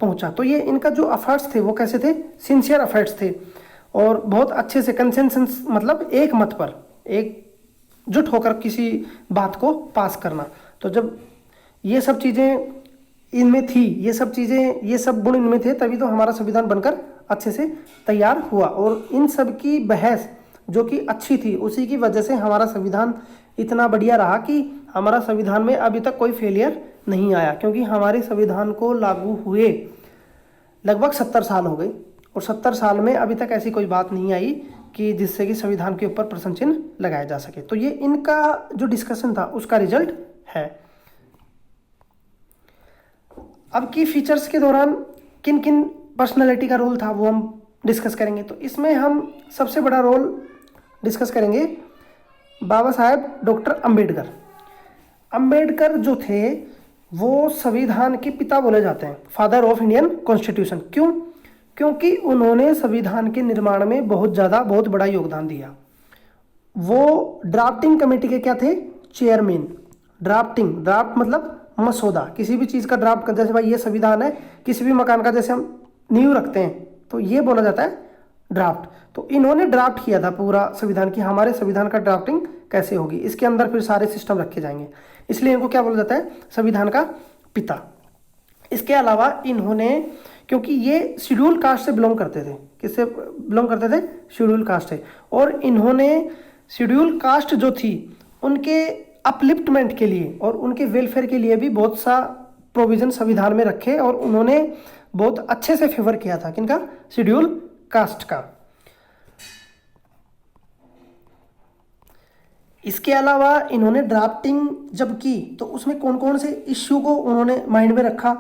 पहुंचा। तो ये इनका जो अफर्ट्स थे वो कैसे थे, सिंसियर अफर्ट्स थे और बहुत अच्छे से कंसेंसस मतलब एक मत पर एकजुट होकर किसी बात को पास करना। तो जब ये सब चीज़ें इनमें थी, ये सब गुण इनमें थे, तभी तो हमारा संविधान बनकर अच्छे से तैयार हुआ। और इन सब की बहस जो कि अच्छी थी, उसी की वजह से हमारा संविधान इतना बढ़िया रहा कि हमारा संविधान में अभी तक कोई फेलियर नहीं आया, क्योंकि हमारे संविधान को लागू हुए लगभग 70 साल हो गए और 70 साल में अभी तक ऐसी कोई बात नहीं आई कि जिससे कि संविधान के ऊपर प्रश्न चिन्ह लगाया जा सके। तो ये इनका जो डिस्कशन था उसका रिजल्ट है। अब की फीचर्स के दौरान किन किन पर्सनालिटी का रोल था वो हम डिस्कस करेंगे। तो इसमें हम सबसे बड़ा रोल डिस्कस करेंगे बाबा साहेब डॉक्टर अंबेडकर। अंबेडकर जो थे वो संविधान के पिता बोले जाते हैं, फादर ऑफ इंडियन कॉन्स्टिट्यूशन। क्यों? क्योंकि उन्होंने संविधान के निर्माण में बहुत बड़ा योगदान दिया। वो ड्राफ्टिंग कमेटी के क्या थे, चेयरमैन। ड्राफ्ट मतलब मसौदा, किसी भी चीज़ का ड्राफ्ट, जैसे भाई ये संविधान है, किसी भी मकान का जैसे हम नींव रखते हैं तो ये बोला जाता है ड्राफ्ट। तो इन्होंने ड्राफ्ट किया था पूरा संविधान की, हमारे संविधान का ड्राफ्टिंग कैसे होगी, इसके अंदर फिर सारे सिस्टम रखे जाएंगे, इसलिए इनको क्या बोला जाता है, संविधान का पिता। इसके अलावा इन्होंने, क्योंकि ये शेड्यूल कास्ट से बिलोंग करते थे, किससे बिलोंग करते थे, शेड्यूल कास्ट से, और इन्होंने शेड्यूल कास्ट जो थी उनके अपलिफ्टमेंट के लिए और उनके वेलफेयर के लिए भी बहुत सा प्रोविज़न संविधान में रखे और उन्होंने बहुत अच्छे से फेवर किया था। किनका? शेड्यूल कास्ट का। इसके अलावा इन्होंने ड्राफ्टिंग जब की तो उसमें कौन कौन से इश्यू को उन्होंने माइंड में रखा,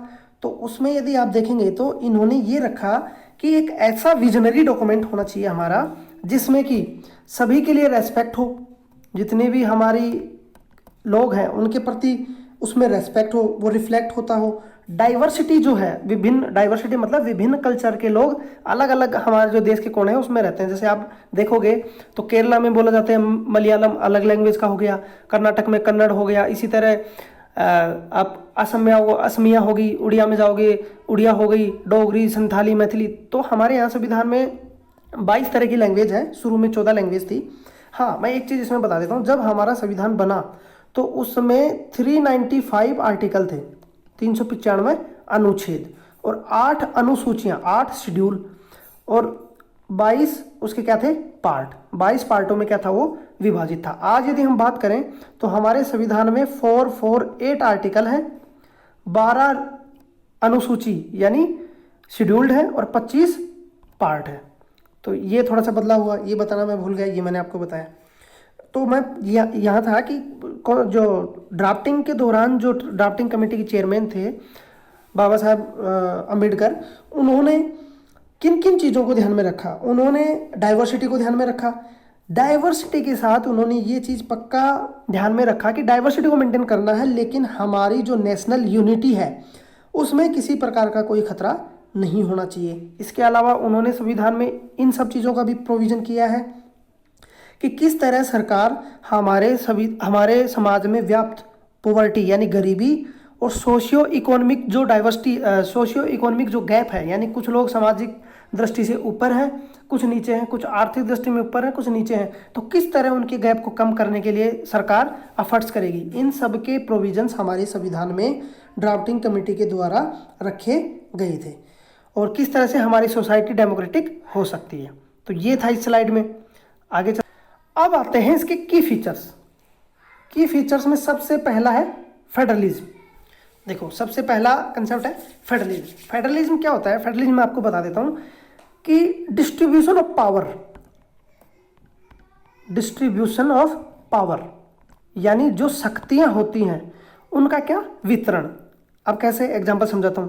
तो उसमें यदि आप देखेंगे तो इन्होंने ये रखा कि एक ऐसा विजनरी डॉक्यूमेंट होना चाहिए हमारा जिसमें कि सभी के लिए रेस्पेक्ट हो, जितने भी हमारी लोग हैं उनके प्रति उसमें रेस्पेक्ट हो, वो रिफ्लेक्ट होता हो। डाइवर्सिटी जो है, विभिन्न, डाइवर्सिटी मतलब विभिन्न कल्चर के लोग अलग अलग हमारे जो देश के कोने हैं उसमें रहते हैं। जैसे आप देखोगे तो केरला में बोला जाता है मलयालम अलग लैंग्वेज का हो गया, कर्नाटक में कन्नड़ हो गया, इसी तरह आप असम में आओगे असमिया होगी, उड़िया में जाओगे उड़िया हो गई, डोगरी, संथाली, मैथिली। तो हमारे यहाँ संविधान में 22 तरह की लैंग्वेज है, शुरू में 14 लैंग्वेज थी। हाँ, मैं एक चीज़ इसमें बता देता हूँ, जब हमारा संविधान बना तो उसमें 395 आर्टिकल थे, 395 अनुच्छेद और 8 अनुसूचियाँ, 8 शेड्यूल और 22 उसके क्या थे? पार्ट। 22 पार्टों में क्या था? वो विभाजित था। आज यदि हम बात करें तो हमारे संविधान में 448 आर्टिकल हैं, 12 अनुसूची यानी शेड्यूल्ड है और 25 पार्ट है। तो ये थोड़ा सा बदलाव हुआ, ये बताना मैं भूल गया, ये मैंने आपको बताया। तो मैं यहाँ था कि जो ड्राफ्टिंग के दौरान जो ड्राफ्टिंग कमेटी के चेयरमैन थे बाबा साहब अम्बेडकर, उन्होंने किन किन चीज़ों को ध्यान में रखा? उन्होंने डाइवर्सिटी को ध्यान में रखा। डाइवर्सिटी के साथ उन्होंने ये चीज़ पक्का ध्यान में रखा कि डाइवर्सिटी को मेंटेन करना है, लेकिन हमारी जो नेशनल यूनिटी है उसमें किसी प्रकार का कोई खतरा नहीं होना चाहिए। इसके अलावा उन्होंने संविधान में इन सब चीज़ों का भी प्रोविज़न किया है कि किस तरह सरकार हमारे समाज में व्याप्त पॉवर्टी यानी गरीबी और सोशियो इकोनॉमिक जो डाइवर्सिटी, सोशियो इकोनॉमिक जो गैप है, यानी कुछ लोग सामाजिक दृष्टि से ऊपर हैं, कुछ नीचे हैं, कुछ आर्थिक दृष्टि में ऊपर हैं, कुछ नीचे हैं, तो किस तरह उनके गैप को कम करने के लिए सरकार एफर्ट्स करेगी। इन सब के प्रोविजंस हमारे संविधान में ड्राफ्टिंग कमेटी के द्वारा रखे गए थे और किस तरह से हमारी सोसाइटी डेमोक्रेटिक हो सकती है। तो ये था इस स्लाइड में। आगे अब आते हैं इसके की फीचर्स। की फीचर्स में सबसे पहला है फेडरलिज्म। देखो, सबसे पहला कंसेप्ट है फेडरलिज्म। फेडरलिज्म क्या होता है? फेडरलिज्म मैं आपको बता देता हूं कि डिस्ट्रीब्यूशन ऑफ पावर यानी जो शक्तियां होती हैं उनका क्या वितरण। अब कैसे एग्जांपल समझाता हूं।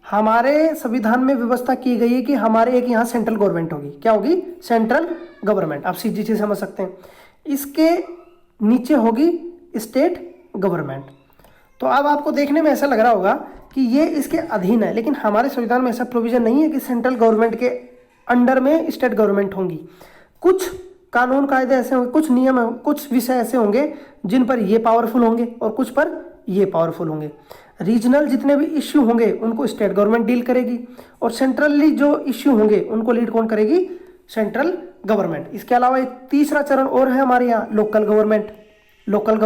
हमारे संविधान में व्यवस्था की गई है कि हमारे एक यहाँ सेंट्रल गवर्नमेंट होगी। क्या होगी? Central government. आप सीधी से समझ सकते हैं। इसके नीचे होगी स्टेट गवर्नमेंट। तो अब आपको देखने में ऐसा लग रहा होगा कि ये इसके अधीन है, लेकिन हमारे संविधान में ऐसा प्रोविजन नहीं है कि सेंट्रल गवर्नमेंट के अंडर में स्टेट गवर्नमेंट होंगी। कुछ कानून कायदे ऐसे होंगे, कुछ नियम, कुछ विषय ऐसे होंगे जिन पर ये पावरफुल होंगे और कुछ पर ये पावरफुल होंगे। रीजनल जितने भी इश्यू होंगे उनको स्टेट गवर्नमेंट डील करेगी और सेंट्रली जो इश्यू होंगे उनको लीड कौन करेगी? Central government. इसके अलावा एक तीसरा चरण और है हमारे यहाँ, लोकल गवर्नमेंट। लोकल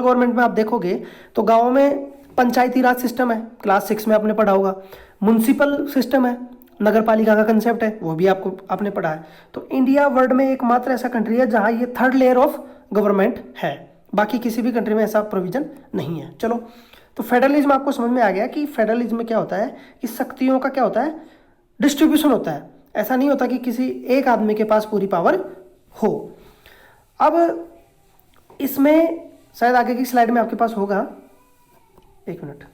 गवर्नमेंट में आप देखोगे तो गाँव में पंचायती राज सिस्टम है, क्लास 6 में आपने पढ़ा होगा। म्युनिसिपल सिस्टम है, नगर पालिका का कंसेप्ट है, वो भी आपने पढ़ा है। तो इंडिया वर्ल्ड में एकमात्र ऐसा कंट्री है जहाँ ये थर्ड लेयर ऑफ गवर्नमेंट है, बाकी किसी भी कंट्री में ऐसा प्रोविजन नहीं है। चलो, तो फेडरलिज्म आपको समझ में आ गया कि फेडरलिज्म में क्या होता है कि शक्तियों का क्या होता है? डिस्ट्रीब्यूशन होता है। ऐसा नहीं होता कि किसी एक आदमी के पास पूरी पावर हो। अब इसमें शायद आगे की स्लाइड में आपके पास होगा, एक मिनट,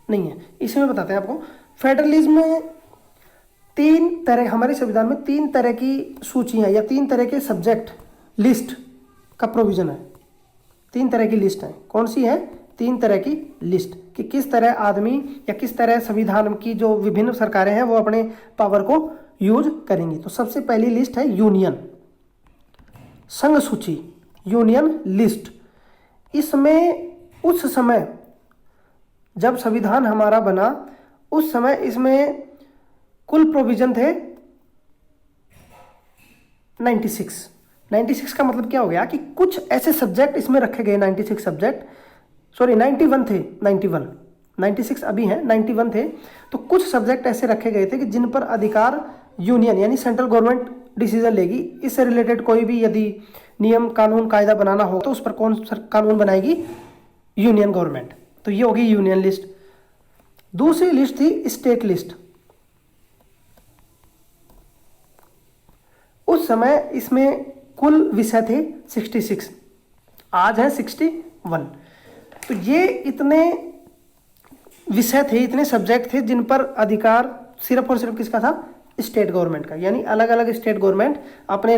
नहीं है, इसमें बताते हैं आपको। फेडरलिज्म में 3 तरह, हमारे संविधान में 3 तरह की सूचियां या 3 तरह के सब्जेक्ट लिस्ट का प्रोविजन है। 3 तरह की लिस्ट है। कौन सी है? 3 तरह की लिस्ट कि किस तरह आदमी या किस तरह संविधान की जो विभिन्न सरकारें हैं वो अपने पावर को यूज करेंगी। तो सबसे पहली लिस्ट है यूनियन, संघ सूची, यूनियन लिस्ट। इसमें उस समय जब संविधान हमारा बना उस समय इसमें कुल प्रोविजन थे 96 का मतलब क्या हो गया कि कुछ ऐसे सब्जेक्ट इसमें रखे गए, 96 सब्जेक्ट, सॉरी 91 थे, 96 अभी हैं, 91 थे। तो कुछ सब्जेक्ट ऐसे रखे गए थे कि जिन पर अधिकार यूनियन यानी सेंट्रल गवर्नमेंट डिसीजन लेगी। इससे रिलेटेड कोई भी यदि नियम, कानून, कायदा बनाना हो तो उस पर कौन कानून बनाएगी? Union government. तो ये होगी यूनियन लिस्ट। दूसरी लिस्ट थी स्टेट लिस्ट। उस समय इसमें कुल विषय थे 66, आज है 61। तो ये इतने विषय थे, इतने सब्जेक्ट थे जिन पर अधिकार सिर्फ और सिर्फ किसका था? स्टेट गवर्नमेंट का। यानी अलग अलग स्टेट गवर्नमेंट अपने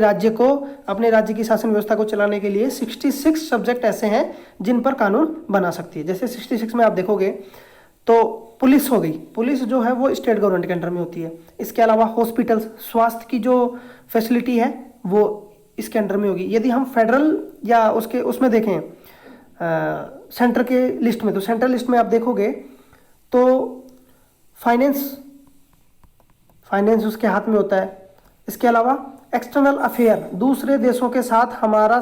राज्य की शासन व्यवस्था को चलाने के लिए 66 सब्जेक्ट ऐसे हैं जिन पर कानून बना सकती है। जैसे 66 में आप देखोगे तो पुलिस हो गई, पुलिस जो है वो स्टेट गवर्नमेंट के अंडर में होती है। इसके अलावा हॉस्पिटल्स, स्वास्थ्य की जो फैसिलिटी है वो इसके अंडर में होगी। यदि हम फेडरल या उसमें देखें सेंटर के लिस्ट में, तो सेंट्रल लिस्ट में आप देखोगे तो फाइनेंस उसके हाथ में होता है। इसके अलावा एक्सटर्नल अफेयर, दूसरे देशों के साथ हमारा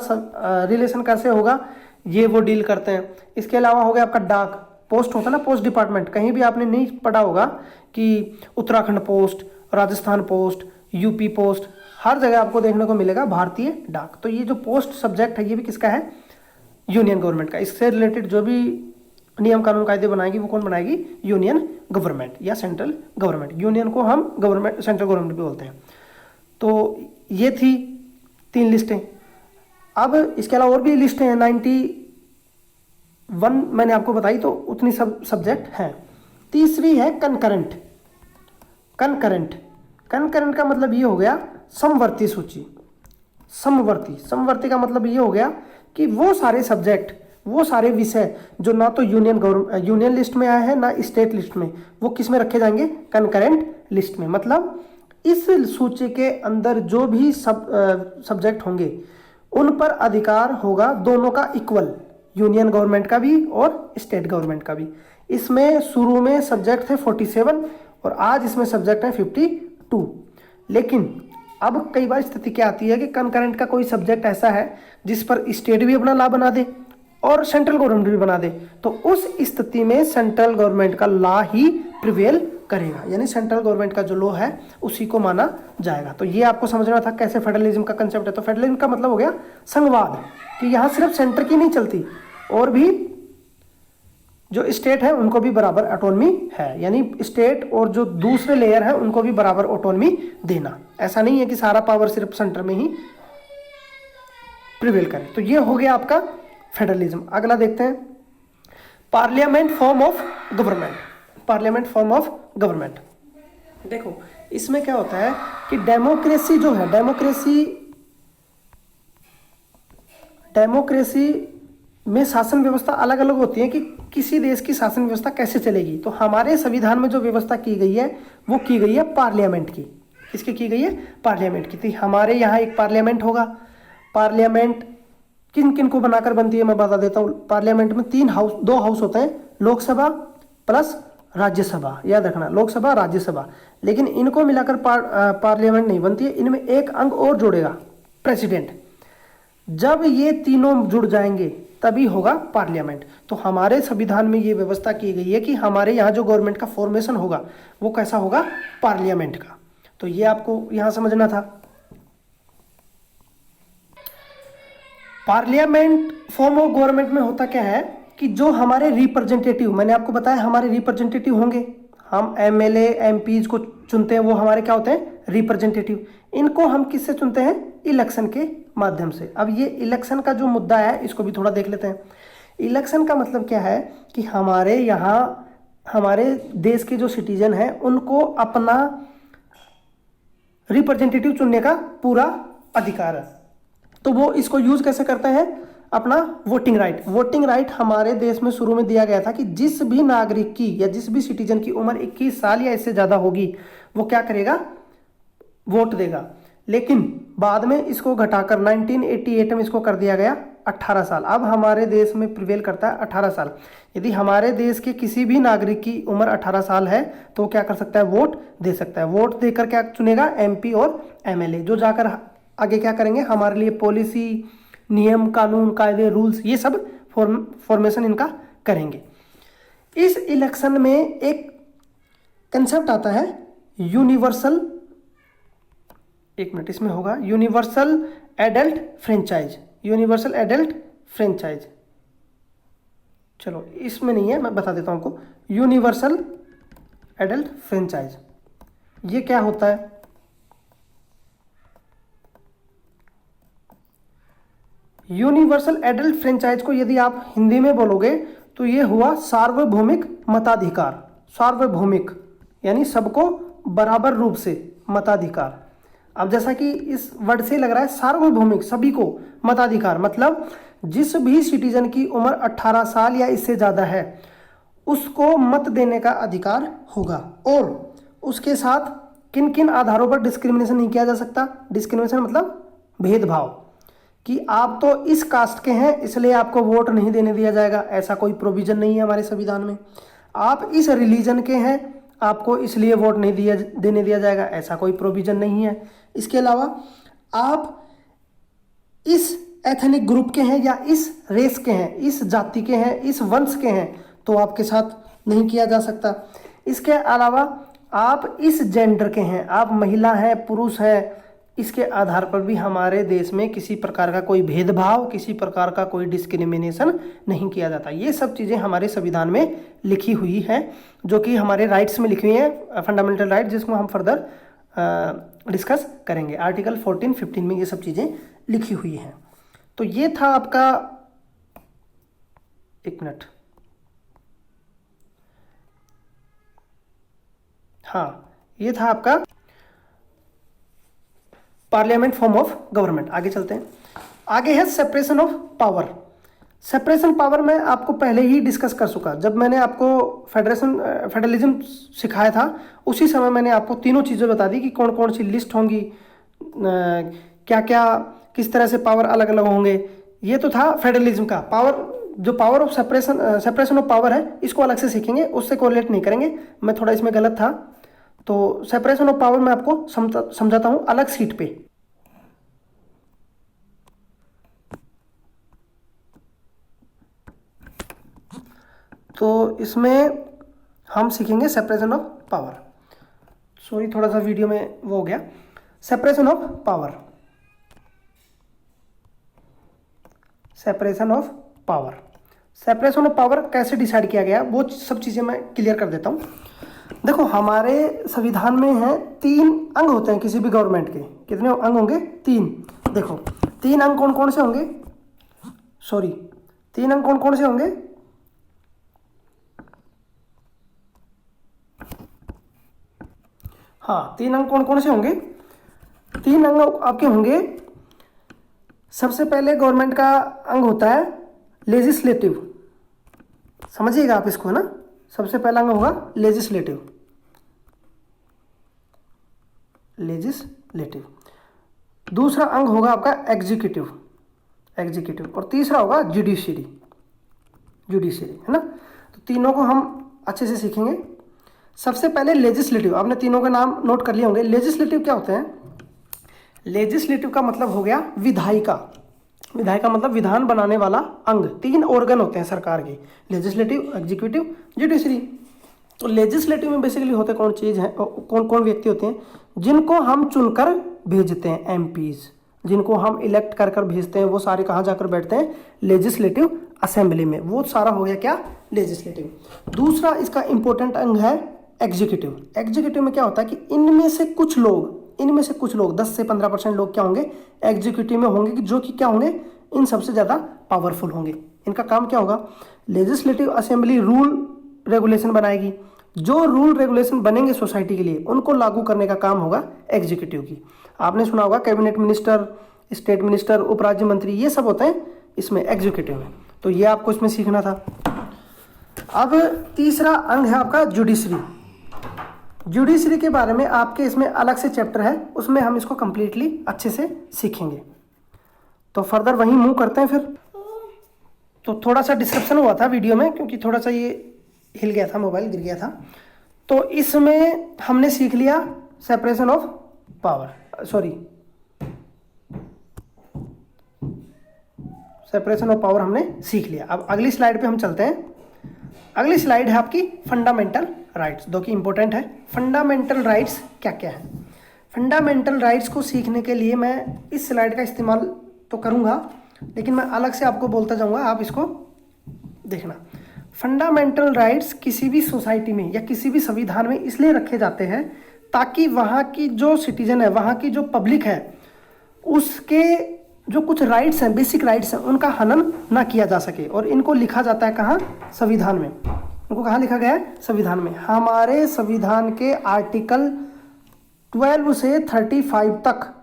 रिलेशन कैसे होगा, ये वो डील करते हैं। इसके अलावा हो गया आपका डाक, पोस्ट होता है ना, पोस्ट डिपार्टमेंट। कहीं भी आपने नहीं पढ़ा होगा कि Uttarakhand post, Rajasthan post, UP post, हर जगह आपको देखने को मिलेगा भारतीय डाक। तो ये जो पोस्ट सब्जेक्ट है ये भी किसका है? यूनियन गवर्नमेंट का। इससे रिलेटेड जो भी नियम कानून कायदे बनाएगी वो कौन बनाएगी? यूनियन गवर्नमेंट या सेंट्रल गवर्नमेंट। यूनियन को हम गवर्नमेंट, सेंट्रल गवर्नमेंट भी बोलते हैं। तो ये थी 3 लिस्टें। अब इसके अलावा और भी लिस्टें हैं, 91 मैंने आपको बताई, तो उतनी सब सब्जेक्ट हैं। तीसरी है कंकरेंट। कंकरेंट का मतलब ये हो गया समवर्ती सूची। समवर्ती का मतलब ये हो गया कि वो सारे सब्जेक्ट, वो सारे विषय जो ना तो यूनियन लिस्ट में आए हैं ना स्टेट लिस्ट में, वो किस में रखे जाएंगे? कंकरेंट लिस्ट में। मतलब इस सूची के अंदर जो भी सब्जेक्ट होंगे उन पर अधिकार होगा दोनों का इक्वल, यूनियन गवर्नमेंट का भी और स्टेट गवर्नमेंट का भी। इसमें शुरू में सब्जेक्ट थे 47 और आज इसमें सब्जेक्ट है 52। लेकिन अब कई बार स्थिति क्या आती है कि कंकरेंट का कोई सब्जेक्ट ऐसा है जिस पर स्टेट भी अपना लॉ बना दे और सेंट्रल गवर्नमेंट भी बना दे, तो उस स्थिति में सेंट्रल गवर्नमेंट का लॉ ही प्रिवेल करेगा। यानी सेंट्रल गवर्नमेंट का जो लॉ है उसी को माना जाएगा। तो ये आपको समझना था कैसे फेडरलिज्म का कंसेप्ट है। तो फेडरलिज्म का मतलब हो गया संघवाद, कि यहाँ सिर्फ सेंटर की नहीं चलती और भी जो स्टेट है उनको भी बराबर ऑटोनॉमी है। यानी स्टेट और जो दूसरे लेयर है उनको भी बराबर ऑटोनॉमी देना। ऐसा नहीं है कि सारा पावर सिर्फ सेंटर में ही प्रिवेल करे। तो ये हो गया आपका फेडरलिज्म। अगला देखते हैं parliament form of government. Parliament form of government, देखो इसमें क्या होता है कि डेमोक्रेसी जो है, डेमोक्रेसी में शासन व्यवस्था अलग अलग होती है कि किसी देश की शासन व्यवस्था कैसे चलेगी। तो हमारे संविधान में जो व्यवस्था की गई है वो की गई है पार्लियामेंट की। किसकी की गई है? पार्लियामेंट की। तो हमारे यहाँ एक पार्लियामेंट होगा। पार्लियामेंट किन किन को बनाकर बनती है मैं बता देता हूँ। पार्लियामेंट में 2 हाउस होते हैं, लोकसभा प्लस राज्यसभा। याद रखना, लोकसभा राज्यसभा। लेकिन इनको मिलाकर पार्लियामेंट नहीं बनती है, इनमें एक अंग और जोड़ेगा, प्रेसिडेंट। जब ये तीनों जुड़ जाएंगे तभी होगा पार्लियामेंट। तो हमारे संविधान में ये व्यवस्था की गई है कि हमारे यहाँ जो गवर्नमेंट का फॉर्मेशन होगा वो कैसा होगा? पार्लियामेंट का। तो ये आपको यहाँ समझना था। पार्लियामेंट फॉर्म ऑफ गवर्नमेंट में होता क्या है कि जो हमारे रिप्रेजेंटेटिव, मैंने आपको बताया हमारे रिप्रेजेंटेटिव होंगे, हम एमएलए एमपीज को चुनते हैं, वो हमारे क्या होते हैं? रिप्रेजेंटेटिव। इनको हम किससे चुनते हैं? इलेक्शन के माध्यम से। अब ये इलेक्शन का जो मुद्दा है इसको भी थोड़ा देख लेते हैं। इलेक्शन का मतलब क्या है कि हमारे यहाँ हमारे देश के जो सिटीजन हैं उनको अपना रिप्रेजेंटेटिव चुनने का पूरा अधिकार है। तो वो इसको यूज कैसे करते हैं? अपना वोटिंग राइट। वोटिंग राइट हमारे देश में शुरू में दिया गया था कि जिस भी नागरिक की या जिस भी सिटीजन की उम्र 21 साल या इससे ज़्यादा होगी वो क्या करेगा? वोट देगा। लेकिन बाद में इसको घटाकर 1988 में इसको कर दिया गया 18 साल। अब हमारे देश में प्रिवेल करता है 18 साल। यदि हमारे देश के किसी भी नागरिक की उम्र 18 साल है तो क्या कर सकता है? वोट दे सकता है। वोट देकर क्या चुनेगा? एमपी और एमएलए, जो जाकर आगे क्या करेंगे? हमारे लिए पॉलिसी, नियम कानून कायदे रूल्स ये सब फॉर्मेशन इनका करेंगे। इस इलेक्शन में एक कंसेप्ट आता है यूनिवर्सल, एक मिनट, इसमें होगा universal adult franchise. Universal adult franchise, चलो इसमें नहीं है, मैं बता देता हूं आपको। यूनिवर्सल एडल्ट फ्रेंचाइज, ये क्या होता है? यूनिवर्सल एडल्ट फ्रेंचाइज को यदि आप हिंदी में बोलोगे तो ये हुआ सार्वभौमिक मताधिकार। सार्वभौमिक यानी सबको बराबर रूप से मताधिकार। अब जैसा कि इस वर्ड से लग रहा है, सार्वभौमिक सभी को मताधिकार, मतलब जिस भी सिटीजन की उम्र 18 साल या इससे ज़्यादा है उसको मत देने का अधिकार होगा। और उसके साथ किन किन आधारों पर डिस्क्रिमिनेशन नहीं किया जा सकता? डिस्क्रिमिनेशन मतलब भेदभाव, कि आप तो इस कास्ट के हैं इसलिए आपको वोट नहीं देने दिया जाएगा, ऐसा कोई प्रोविजन नहीं है हमारे संविधान में। आप इस रिलीजन के हैं आपको इसलिए वोट नहीं देने दिया जाएगा, ऐसा कोई प्रोविजन नहीं है। इसके अलावा आप इस एथनिक ग्रुप के हैं या इस रेस के हैं, इस जाति के हैं, इस वंश के हैं, तो आपके साथ नहीं किया जा सकता। इसके अलावा आप इस जेंडर के हैं, आप महिला हैं, पुरुष हैं, इसके आधार पर भी हमारे देश में किसी प्रकार का कोई भेदभाव, किसी प्रकार का कोई डिस्क्रिमिनेशन नहीं किया जाता। ये सब चीज़ें हमारे संविधान में लिखी हुई हैं, जो कि हमारे राइट्स में लिखी हुई हैं, फंडामेंटल राइट, जिसको हम फर्दर डिस्कस करेंगे। आर्टिकल 14, 15 में ये सब चीज़ें लिखी हुई हैं। तो ये था आपका, एक मिनट, हाँ, ये था आपका पार्लियामेंट फॉर्म ऑफ गवर्नमेंट। आगे चलते हैं। आगे है separation of power. Separation power मैं आपको पहले ही डिस्कस कर चुका, जब मैंने आपको फेडरलिज्म सिखाया था उसी समय मैंने आपको तीनों चीज़ें बता दी कि कौन कौन सी लिस्ट होंगी, क्या क्या किस तरह से पावर अलग अलग होंगे। ये तो था फेडरलिज्म का पावर। जो power of separation of power है इसको अलग से सीखेंगे, उससे कोरिलेट नहीं करेंगे, मैं थोड़ा इसमें गलत था। तो सेपरेशन ऑफ पावर मैं आपको समझाता हूं अलग सीट पे। तो इसमें हम सीखेंगे सेपरेशन ऑफ पावर। सॉरी, थोड़ा सा वीडियो में वो हो गया। Separation of power, separation of power, separation of power कैसे डिसाइड किया गया वो सब चीज़ें मैं क्लियर कर देता हूँ। देखो, हमारे संविधान में है 3 अंग होते हैं किसी भी गवर्नमेंट के। कितने अंग होंगे? 3। देखो 3 अंग कौन कौन से होंगे? सॉरी, 3 अंग कौन कौन से होंगे? हाँ, 3 अंग कौन कौन से होंगे? 3 अंग आपके होंगे। सबसे पहले गवर्नमेंट का अंग होता है लेजिस्लेटिव, समझिएगा आप इसको ना। सबसे पहला अंग होगा लेजिस्लेटिव, लेजिस्लेटिव। दूसरा अंग होगा आपका एग्जीक्यूटिव, एग्जीक्यूटिव। और तीसरा होगा जुडिशरी, जुडिशरी, है ना। तो तीनों को हम अच्छे से सीखेंगे। सबसे पहले लेजिस्लेटिव, आपने तीनों के नाम नोट कर लिए होंगे। लेजिस्लेटिव क्या होते हैं? लेजिस्लेटिव का मतलब हो गया विधायिका। विधायिका मतलब विधान बनाने वाला अंग। 3 ऑर्गन होते हैं सरकार के, लेजिस्लेटिव, एग्जीक्यूटिव, जुडिशरी। तो लेजिस्लेटिव में बेसिकली होते कौन चीज़ है, कौन कौन व्यक्ति होते हैं? जिनको हम चुनकर भेजते हैं, एमपीज, जिनको हम इलेक्ट कर कर भेजते हैं, वो सारे कहाँ जाकर बैठते हैं? लेजिस्लेटिव असेंबली में। वो सारा हो गया क्या? लेजिस्लेटिव। दूसरा इसका इंपॉर्टेंट अंग है एग्जीक्यूटिव। एग्जीक्यूटिव में क्या होता है कि इनमें से कुछ लोग 10 से 15% लोग क्या होंगे? एग्जीक्यूटिव में होंगे, कि जो कि क्या होंगे? इन सबसे ज़्यादा पावरफुल होंगे। इनका काम क्या होगा? लेजिस्लेटिव असेंबली रूल रेगुलेशन बनाएगी। जो रूल रेगुलेशन बनेंगे सोसाइटी के लिए, उनको लागू करने का काम होगा एग्जीक्यूटिव की। आपने सुना होगा कैबिनेट मिनिस्टर, स्टेट मिनिस्टर, उपराज्य मंत्री, ये सब होते हैं इसमें एग्जीक्यूटिव में। तो ये आपको इसमें सीखना था। अब तीसरा अंग है आपका जुडिशरी। जुडिशरी के बारे में आपके इसमें अलग से चैप्टर है, उसमें हम इसको कंप्लीटली अच्छे से सीखेंगे। तो फर्दर वहीं मूव करते हैं फिर। तो थोड़ा सा डिस्क्रिप्शन हुआ था वीडियो में, क्योंकि थोड़ा सा ये हिल गया था, मोबाइल गिर गया था। तो इसमें हमने सीख लिया separation of power, sorry, separation of power हमने सीख लिया। अब अगली स्लाइड पे हम चलते हैं। अगली स्लाइड है आपकी फंडामेंटल राइट्स, जो कि इंपॉर्टेंट है। फंडामेंटल राइट्स क्या क्या है? फंडामेंटल राइट्स को सीखने के लिए मैं इस स्लाइड का इस्तेमाल तो करूंगा, लेकिन मैं अलग से आपको बोलता जाऊंगा, आप इसको देखना। फंडामेंटल राइट्स किसी भी सोसाइटी में या किसी भी संविधान में इसलिए रखे जाते हैं ताकि वहाँ की जो सिटीजन है, वहाँ की जो पब्लिक है, उसके जो कुछ राइट्स हैं, बेसिक राइट्स हैं, उनका हनन ना किया जा सके। और इनको लिखा जाता है कहाँ? संविधान में। इनको कहाँ लिखा गया है? संविधान में। हमारे संविधान के आर्टिकल 12 से 35 तक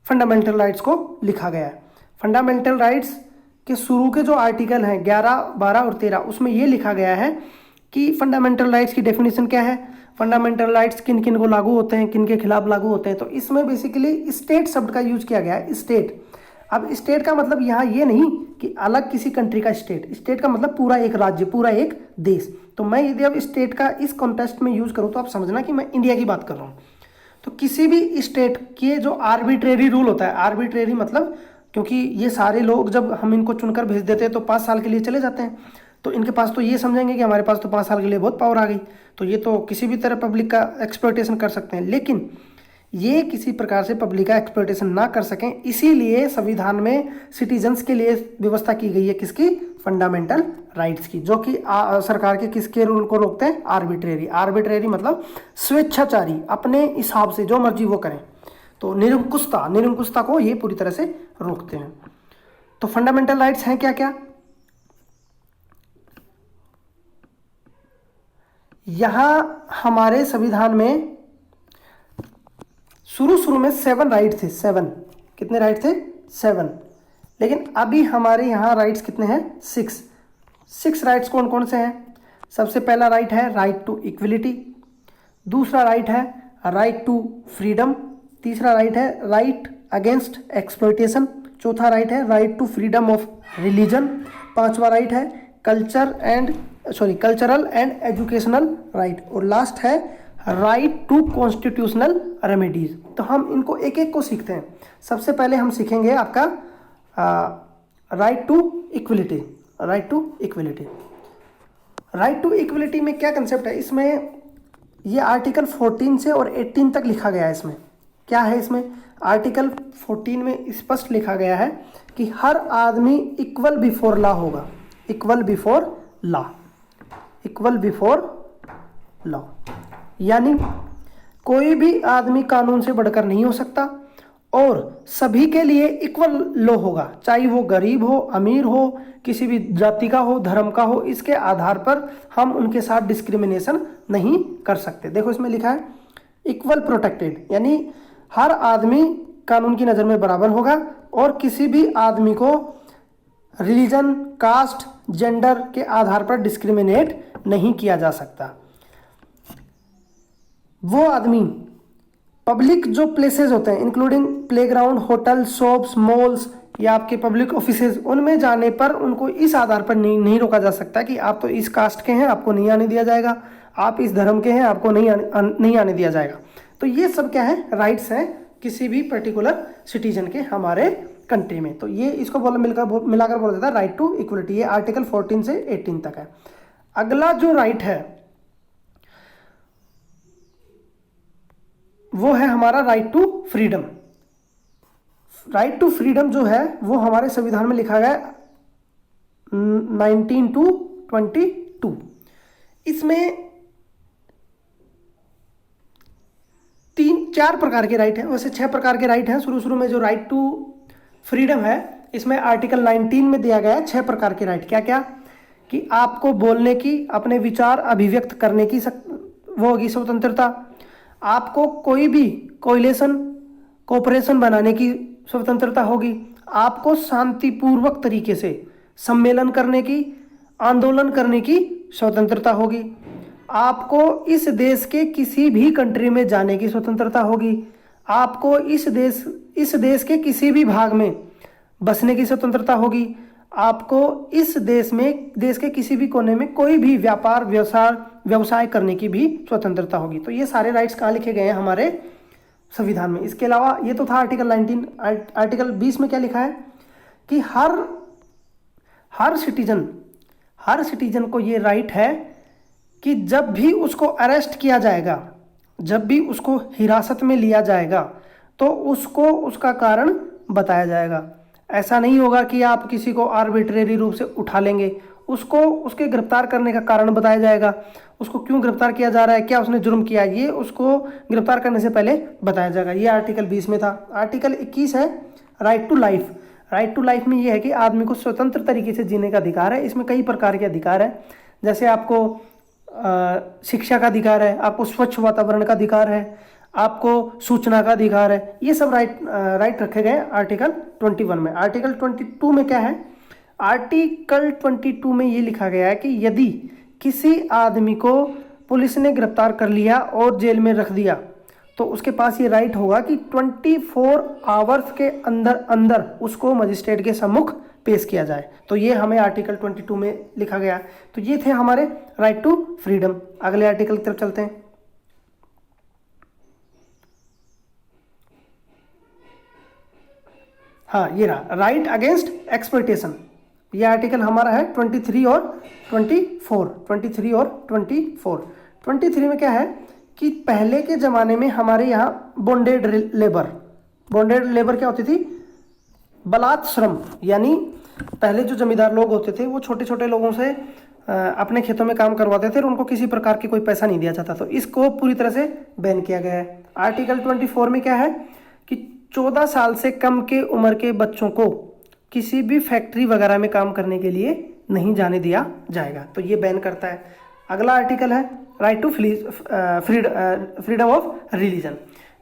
फंडामेंटल राइट्स को लिखा गया है। फंडामेंटल राइट्स के शुरू के जो आर्टिकल हैं 11, 12 और 13, उसमें ये लिखा गया है कि फंडामेंटल राइट्स की डेफिनेशन क्या है, फंडामेंटल राइट्स किन किन को लागू होते हैं, किन के खिलाफ लागू होते हैं। तो इसमें बेसिकली स्टेट शब्द का यूज किया गया है, स्टेट। अब स्टेट का मतलब यहाँ ये नहीं कि अलग किसी कंट्री का स्टेट, स्टेट का मतलब पूरा एक राज्य, पूरा एक देश। तो मैं यदि अब स्टेट का इस कॉन्टेक्स्ट में यूज करूँ तो आप समझना कि मैं इंडिया की बात कर रहा हूँ। तो किसी भी स्टेट के जो आर्बिट्रेरी रूल होता है, आर्बिट्रेरी मतलब क्योंकि ये सारे लोग जब हम इनको चुनकर भेज देते हैं तो 5 साल के लिए चले जाते हैं, तो इनके पास तो ये समझेंगे कि हमारे पास तो 5 साल के लिए बहुत पावर आ गई, तो ये तो किसी भी तरह पब्लिक का एक्सप्लॉयटेशन कर सकते हैं। लेकिन ये किसी प्रकार से पब्लिक का एक्सप्लॉयटेशन ना कर सकें, इसीलिए संविधान में सिटीजन्स के लिए व्यवस्था की गई है किसकी? फंडामेंटल राइट्स की, जो कि सरकार के किसके रूल को रोकते हैं? आर्बिट्रेरी। आर्बिट्रेरी मतलब स्वेच्छाचारी, अपने हिसाब से जो मर्जी वो करें। तो निरंकुशता को ये पूरी तरह से रोकते हैं। तो फंडामेंटल राइट्स हैं क्या क्या? यहां हमारे संविधान में शुरू में 7 राइट थे। 7 कितने राइट थे? 7। लेकिन अभी हमारे यहाँ राइट्स कितने हैं? 6 राइट्स कौन कौन से हैं? सबसे पहला राइट है राइट टू इक्वलिटी, दूसरा राइट है राइट टू फ्रीडम, तीसरा राइट है राइट अगेंस्ट एक्सप्लॉयटेशन, चौथा राइट है right to freedom of religion, पांचवा राइट है कल्चरल एंड एजुकेशनल राइट, और लास्ट है राइट टू कॉन्स्टिट्यूशनल रेमेडीज। तो हम इनको एक एक को सीखते हैं। सबसे पहले हम सीखेंगे आपका right to equality. Right to equality, right to equality में क्या कंसेप्ट है? इसमें ये आर्टिकल 14 से और 18 तक लिखा गया है। इसमें क्या है? इसमें आर्टिकल 14 में स्पष्ट लिखा गया है कि हर आदमी इक्वल बिफोर लॉ होगा। Equal before law, equal before law, यानी कोई भी आदमी कानून से बढ़कर नहीं हो सकता और सभी के लिए इक्वल लॉ होगा, चाहे वो गरीब हो, अमीर हो, किसी भी जाति का हो, धर्म का हो। इसके आधार पर हम उनके साथ डिस्क्रिमिनेशन नहीं कर सकते। देखो इसमें लिखा है इक्वल प्रोटेक्टेड, यानी हर आदमी कानून की नज़र में बराबर होगा और किसी भी आदमी को रिलीजन, कास्ट, जेंडर के आधार पर डिस्क्रिमिनेट नहीं किया जा सकता। वो आदमी पब्लिक जो प्लेसेस होते हैं including playground, hotel, shops, malls या आपके पब्लिक ऑफिसेज, उनमें जाने पर उनको इस आधार पर नहीं रोका जा सकता कि आप तो इस कास्ट के हैं, आपको नहीं आने दिया जाएगा, आप इस धर्म के हैं, आपको नहीं आने दिया जाएगा। तो ये सब क्या है? राइट्स हैं किसी भी पर्टिकुलर सिटीजन के हमारे कंट्री में। तो ये इसको मिलाकर बोला जाता है राइट टू इक्वलिटी। ये आर्टिकल 14 से 18 तक है। अगला जो राइट है वो है हमारा right to freedom. Right to freedom जो है वो हमारे संविधान में लिखा गया है 19 to 22। इसमें 3-4 प्रकार के राइट हैं, वैसे 6 प्रकार के राइट हैं। शुरू में जो राइट टू फ्रीडम है इसमें आर्टिकल 19 में दिया गया है 6 प्रकार के राइट। क्या क्या? कि आपको बोलने की, अपने विचार अभिव्यक्त करने की वो होगी स्वतंत्रता, आपको कोई भी कोऑपरेशन बनाने की स्वतंत्रता होगी, आपको शांतिपूर्वक तरीके से सम्मेलन करने की, आंदोलन करने की स्वतंत्रता होगी, आपको इस देश के किसी भी कंट्री में जाने की स्वतंत्रता होगी, आपको इस देश के किसी भी भाग में बसने की स्वतंत्रता होगी, आपको इस देश के किसी भी कोने में कोई भी व्यापार व्यवसाय करने की भी स्वतंत्रता होगी। तो ये सारे राइट्स कहाँ लिखे गए हैं? हमारे संविधान में। इसके अलावा ये तो था आर्टिकल 19। आर्टिकल 20 में क्या लिखा है? कि हर सिटीजन को ये राइट है कि जब भी उसको अरेस्ट किया जाएगा, जब भी उसको हिरासत में लिया जाएगा, तो उसको उसका कारण बताया जाएगा। ऐसा नहीं होगा कि आप किसी को आर्बिट्रेरी रूप से उठा लेंगे, उसको उसके गिरफ्तार करने का कारण बताया जाएगा, उसको क्यों गिरफ्तार किया जा रहा है, क्या उसने जुर्म किया, ये उसको गिरफ्तार करने से पहले बताया जाएगा। ये आर्टिकल 20 में था। आर्टिकल 21 है right to life. Right to life में ये है कि आदमी को स्वतंत्र तरीके से जीने का अधिकार है। इसमें कई प्रकार के अधिकार है, जैसे आपको शिक्षा का अधिकार है, आपको स्वच्छ वातावरण का अधिकार है, आपको सूचना का अधिकार है। ये सब राइट रखे गए आर्टिकल 21 में। आर्टिकल 22 में क्या है? आर्टिकल 22 में ये लिखा गया है कि यदि किसी आदमी को पुलिस ने गिरफ्तार कर लिया और जेल में रख दिया तो उसके पास ये राइट होगा कि 24 आवर्स के अंदर अंदर उसको मजिस्ट्रेट के सम्मुख पेश किया जाए। तो ये हमें आर्टिकल 22 में लिखा गया। तो ये थे हमारे राइट टू फ्रीडम। अगले आर्टिकल की तरफ चलते हैं। हाँ, ये रहा राइट अगेंस्ट एक्सप्लॉयटेशन। ये आर्टिकल हमारा है 23 और 24। 23 और 24। 23 में क्या है कि पहले के ज़माने में हमारे यहाँ बॉन्डेड लेबर क्या होती थी? बलात् श्रम। यानी पहले जो जमींदार लोग होते थे वो छोटे छोटे लोगों से अपने खेतों में काम करवाते थे और उनको किसी प्रकार की कोई पैसा नहीं दिया जाता। तो इसको पूरी तरह से बैन किया गया है। आर्टिकल 24 में क्या है कि 14 साल से कम के उम्र के बच्चों को किसी भी फैक्ट्री वगैरह में काम करने के लिए नहीं जाने दिया जाएगा। तो ये बैन करता है। अगला आर्टिकल है right to freedom of religion.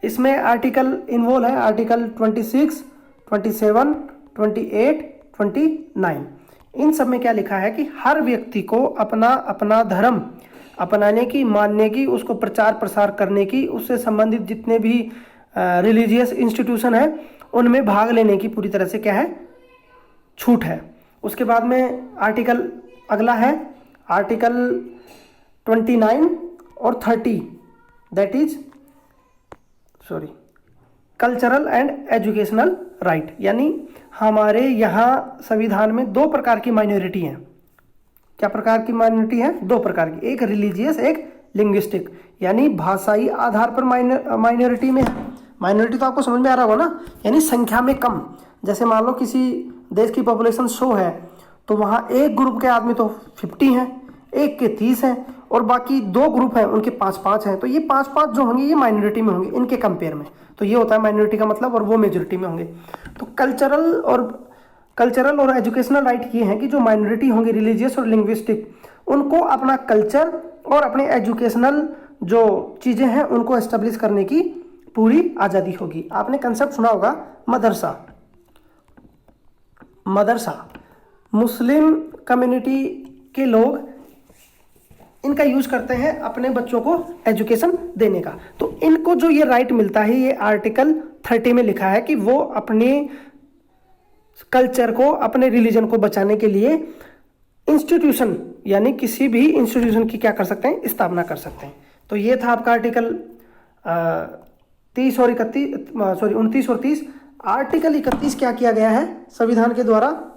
इसमें आर्टिकल इन्वॉल्व है आर्टिकल 26, 27, 28, 29। इन सब में क्या लिखा है कि हर व्यक्ति को अपना अपना धर्म अपनाने की, मानने की, उसको प्रचार प्रसार करने की, उससे संबंधित जितने भी रिलीजियस इंस्टीट्यूशन है उनमें भाग लेने की पूरी तरह से क्या है? छूट है। उसके बाद में आर्टिकल अगला है आर्टिकल 29 और 30, that is cultural and educational right. यानी हमारे यहाँ संविधान में दो प्रकार की माइनॉरिटी हैं। क्या प्रकार की माइनॉरिटी है? दो प्रकार की, एक रिलीजियस, एक लिंग्विस्टिक। यानी भाषाई आधार पर माइनॉरिटी में है। माइनॉरिटी तो आपको समझ में आ रहा होगा ना, यानी संख्या में कम। जैसे मान लो किसी देश की पॉपुलेशन 100 है तो वहाँ एक ग्रुप के आदमी तो 50 हैं, एक के 30 हैं और बाकी दो ग्रुप हैं उनके 5-5 हैं। तो ये 5-5 जो होंगे ये माइनॉरिटी में होंगे इनके कंपेयर में। तो ये होता है माइनॉरिटी का मतलब, और वो मेजॉरिटी में होंगे। तो कल्चरल और एजुकेशनल राइट ये हैं कि जो माइनॉरिटी होंगे रिलीजियस और लिंग्विस्टिक, उनको अपना कल्चर और अपने एजुकेशनल जो चीज़ें हैं उनको एस्टेब्लिश करने की पूरी आज़ादी होगी। आपने कंसेप्ट सुना होगा मदरसा। मुस्लिम कम्युनिटी के लोग इनका यूज करते हैं अपने बच्चों को एजुकेशन देने का। तो इनको जो ये राइट मिलता है, ये आर्टिकल 30 में लिखा है कि वो अपने कल्चर को, अपने रिलीजन को बचाने के लिए इंस्टीट्यूशन, यानी किसी भी इंस्टीट्यूशन की क्या कर सकते हैं? स्थापना कर सकते हैं। तो ये था आपका आर्टिकल 29 और 30। आर्टिकल 31 क्या किया गया है? संविधान के द्वारा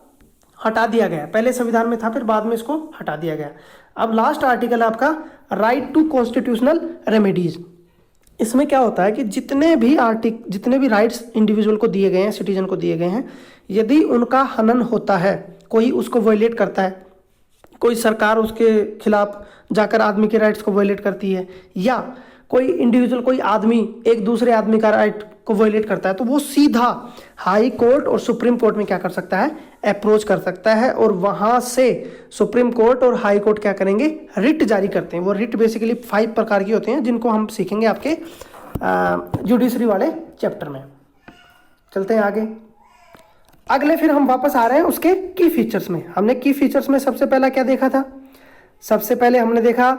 हटा दिया गया। पहले संविधान में था, फिर बाद में इसको हटा दिया गया। अब लास्ट आर्टिकल है आपका राइट टू कॉन्स्टिट्यूशनल रेमेडीज। इसमें क्या होता है कि जितने भी राइट्स इंडिविजुअल को दिए गए हैं, सिटीजन को दिए गए हैं, यदि उनका हनन होता है, कोई उसको वायलेट करता है, कोई सरकार उसके खिलाफ जाकर आदमी के राइट्स को वायलेट करती है, या कोई इंडिविजुअल, कोई आदमी एक दूसरे आदमी का राइट को वायलेट करता है, तो वो सीधा हाई कोर्ट और सुप्रीम कोर्ट में क्या कर सकता है? अप्रोच कर सकता है। और वहां से सुप्रीम कोर्ट और हाई कोर्ट क्या करेंगे? रिट जारी करते हैं। वो रिट बेसिकली 5 प्रकार की होते हैं जिनको हम सीखेंगे आपके जुडिशरी वाले चैप्टर में। चलते हैं आगे। अगले फिर हम वापस आ रहे हैं उसके की फीचर्स में। हमने की फीचर्स में सबसे पहला क्या देखा था? सबसे पहले हमने देखा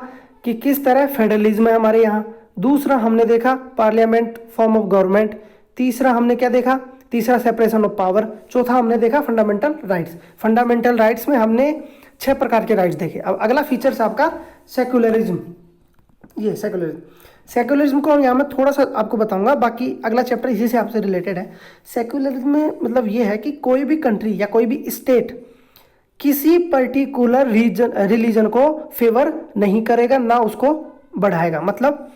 कि किस तरह फेडरलिज्म है हमारे यहाँ। दूसरा हमने देखा पार्लियामेंट फॉर्म ऑफ गवर्नमेंट। तीसरा हमने क्या देखा? तीसरा सेपरेशन ऑफ पावर। चौथा हमने देखा फंडामेंटल राइट्स। फंडामेंटल राइट्स में हमने 6 प्रकार के राइट्स देखे। अब अगला फीचर्स आपका सेक्युलरिज्म। ये सेक्युलरिज्म को यहाँ मैं थोड़ा सा आपको बताऊंगा, बाकी अगला चैप्टर इसी से आपसे रिलेटेड है। सेक्युलरिज्म में मतलब ये है कि कोई भी कंट्री या कोई भी स्टेट किसी पर्टिकुलर रिलीजन को फेवर नहीं करेगा, ना उसको बढ़ाएगा। मतलब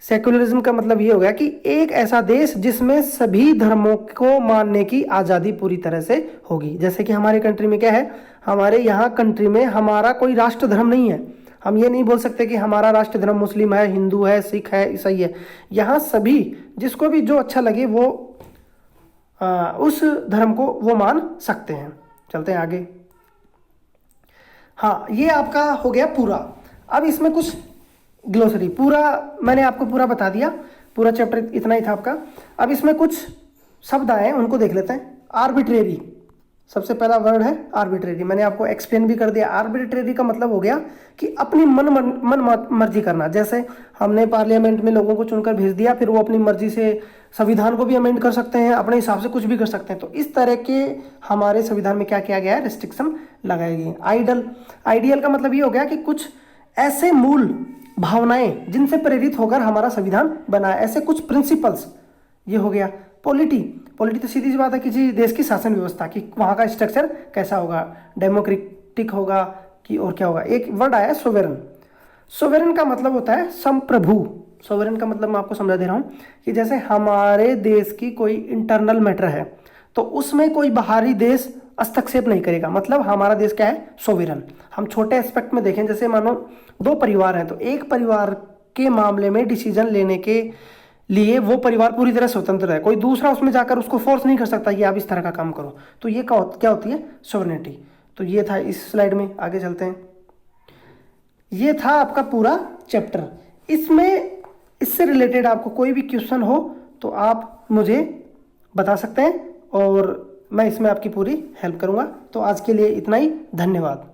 सेकुलरिज्म का मतलब ये हो गया कि एक ऐसा देश जिसमें सभी धर्मों को मानने की आज़ादी पूरी तरह से होगी। जैसे कि हमारे कंट्री में क्या है, हमारे यहाँ कंट्री में हमारा कोई राष्ट्र धर्म नहीं है। हम ये नहीं बोल सकते कि हमारा राष्ट्र धर्म मुस्लिम है, हिंदू है, सिख है, ईसाई है। यहाँ सभी जिसको भी जो अच्छा लगे वो उस धर्म को वो मान सकते हैं। चलते हैं आगे। हाँ, ये आपका हो गया पूरा। अब इसमें कुछ ग्लोसरी, पूरा मैंने आपको पूरा बता दिया, पूरा चैप्टर इतना ही था आपका। अब इसमें कुछ शब्द आए हैं, उनको देख लेते हैं। आर्बिट्रेरी, सबसे पहला वर्ड है आर्बिट्रेरी। मैंने आपको एक्सप्लेन भी कर दिया। आर्बिट्रेरी का मतलब हो गया कि अपनी मन मर्जी करना। जैसे हमने पार्लियामेंट में लोगों को चुनकर भेज दिया, फिर वो अपनी मर्जी से संविधान को भी अमेंड कर सकते हैं, अपने हिसाब से कुछ भी कर सकते हैं। तो इस तरह के हमारे संविधान में क्या किया गया है, रिस्ट्रिक्शन लगाई गई है। आइडियल का मतलब ये हो गया कि कुछ ऐसे मूल भावनाएं जिनसे प्रेरित होकर हमारा संविधान बना है, ऐसे कुछ प्रिंसिपल्स, ये हो गया। पॉलिटी तो सीधी सी बात है किसी देश की शासन व्यवस्था की, वहाँ का स्ट्रक्चर कैसा होगा, डेमोक्रेटिक होगा कि और क्या होगा। एक वर्ड आया सोवेरन। सोवेरन का मतलब होता है संप्रभु। सोवेरन का मतलब मैं आपको समझा दे रहा हूँ कि जैसे हमारे देश की कोई इंटरनल मैटर है तो उसमें कोई बाहरी देश हस्तक्षेप नहीं करेगा, मतलब हमारा देश क्या है, सोवेरन। हम छोटे एस्पेक्ट में देखें, जैसे मानो दो परिवार हैं तो एक परिवार के मामले में डिसीजन लेने के लिए वो परिवार पूरी तरह स्वतंत्र है, कोई दूसरा उसमें जाकर उसको फोर्स नहीं कर सकता कि आप इस तरह का काम करो। तो ये क्या होती है, सोवरेनिटी। तो ये था इस स्लाइड में। आगे चलते हैं। ये था आपका पूरा चैप्टर। इससे रिलेटेड आपको कोई भी क्वेश्चन हो तो आप मुझे बता सकते हैं और मैं इसमें आपकी पूरी हेल्प करूंगा। तो आज के लिए इतना ही, धन्यवाद।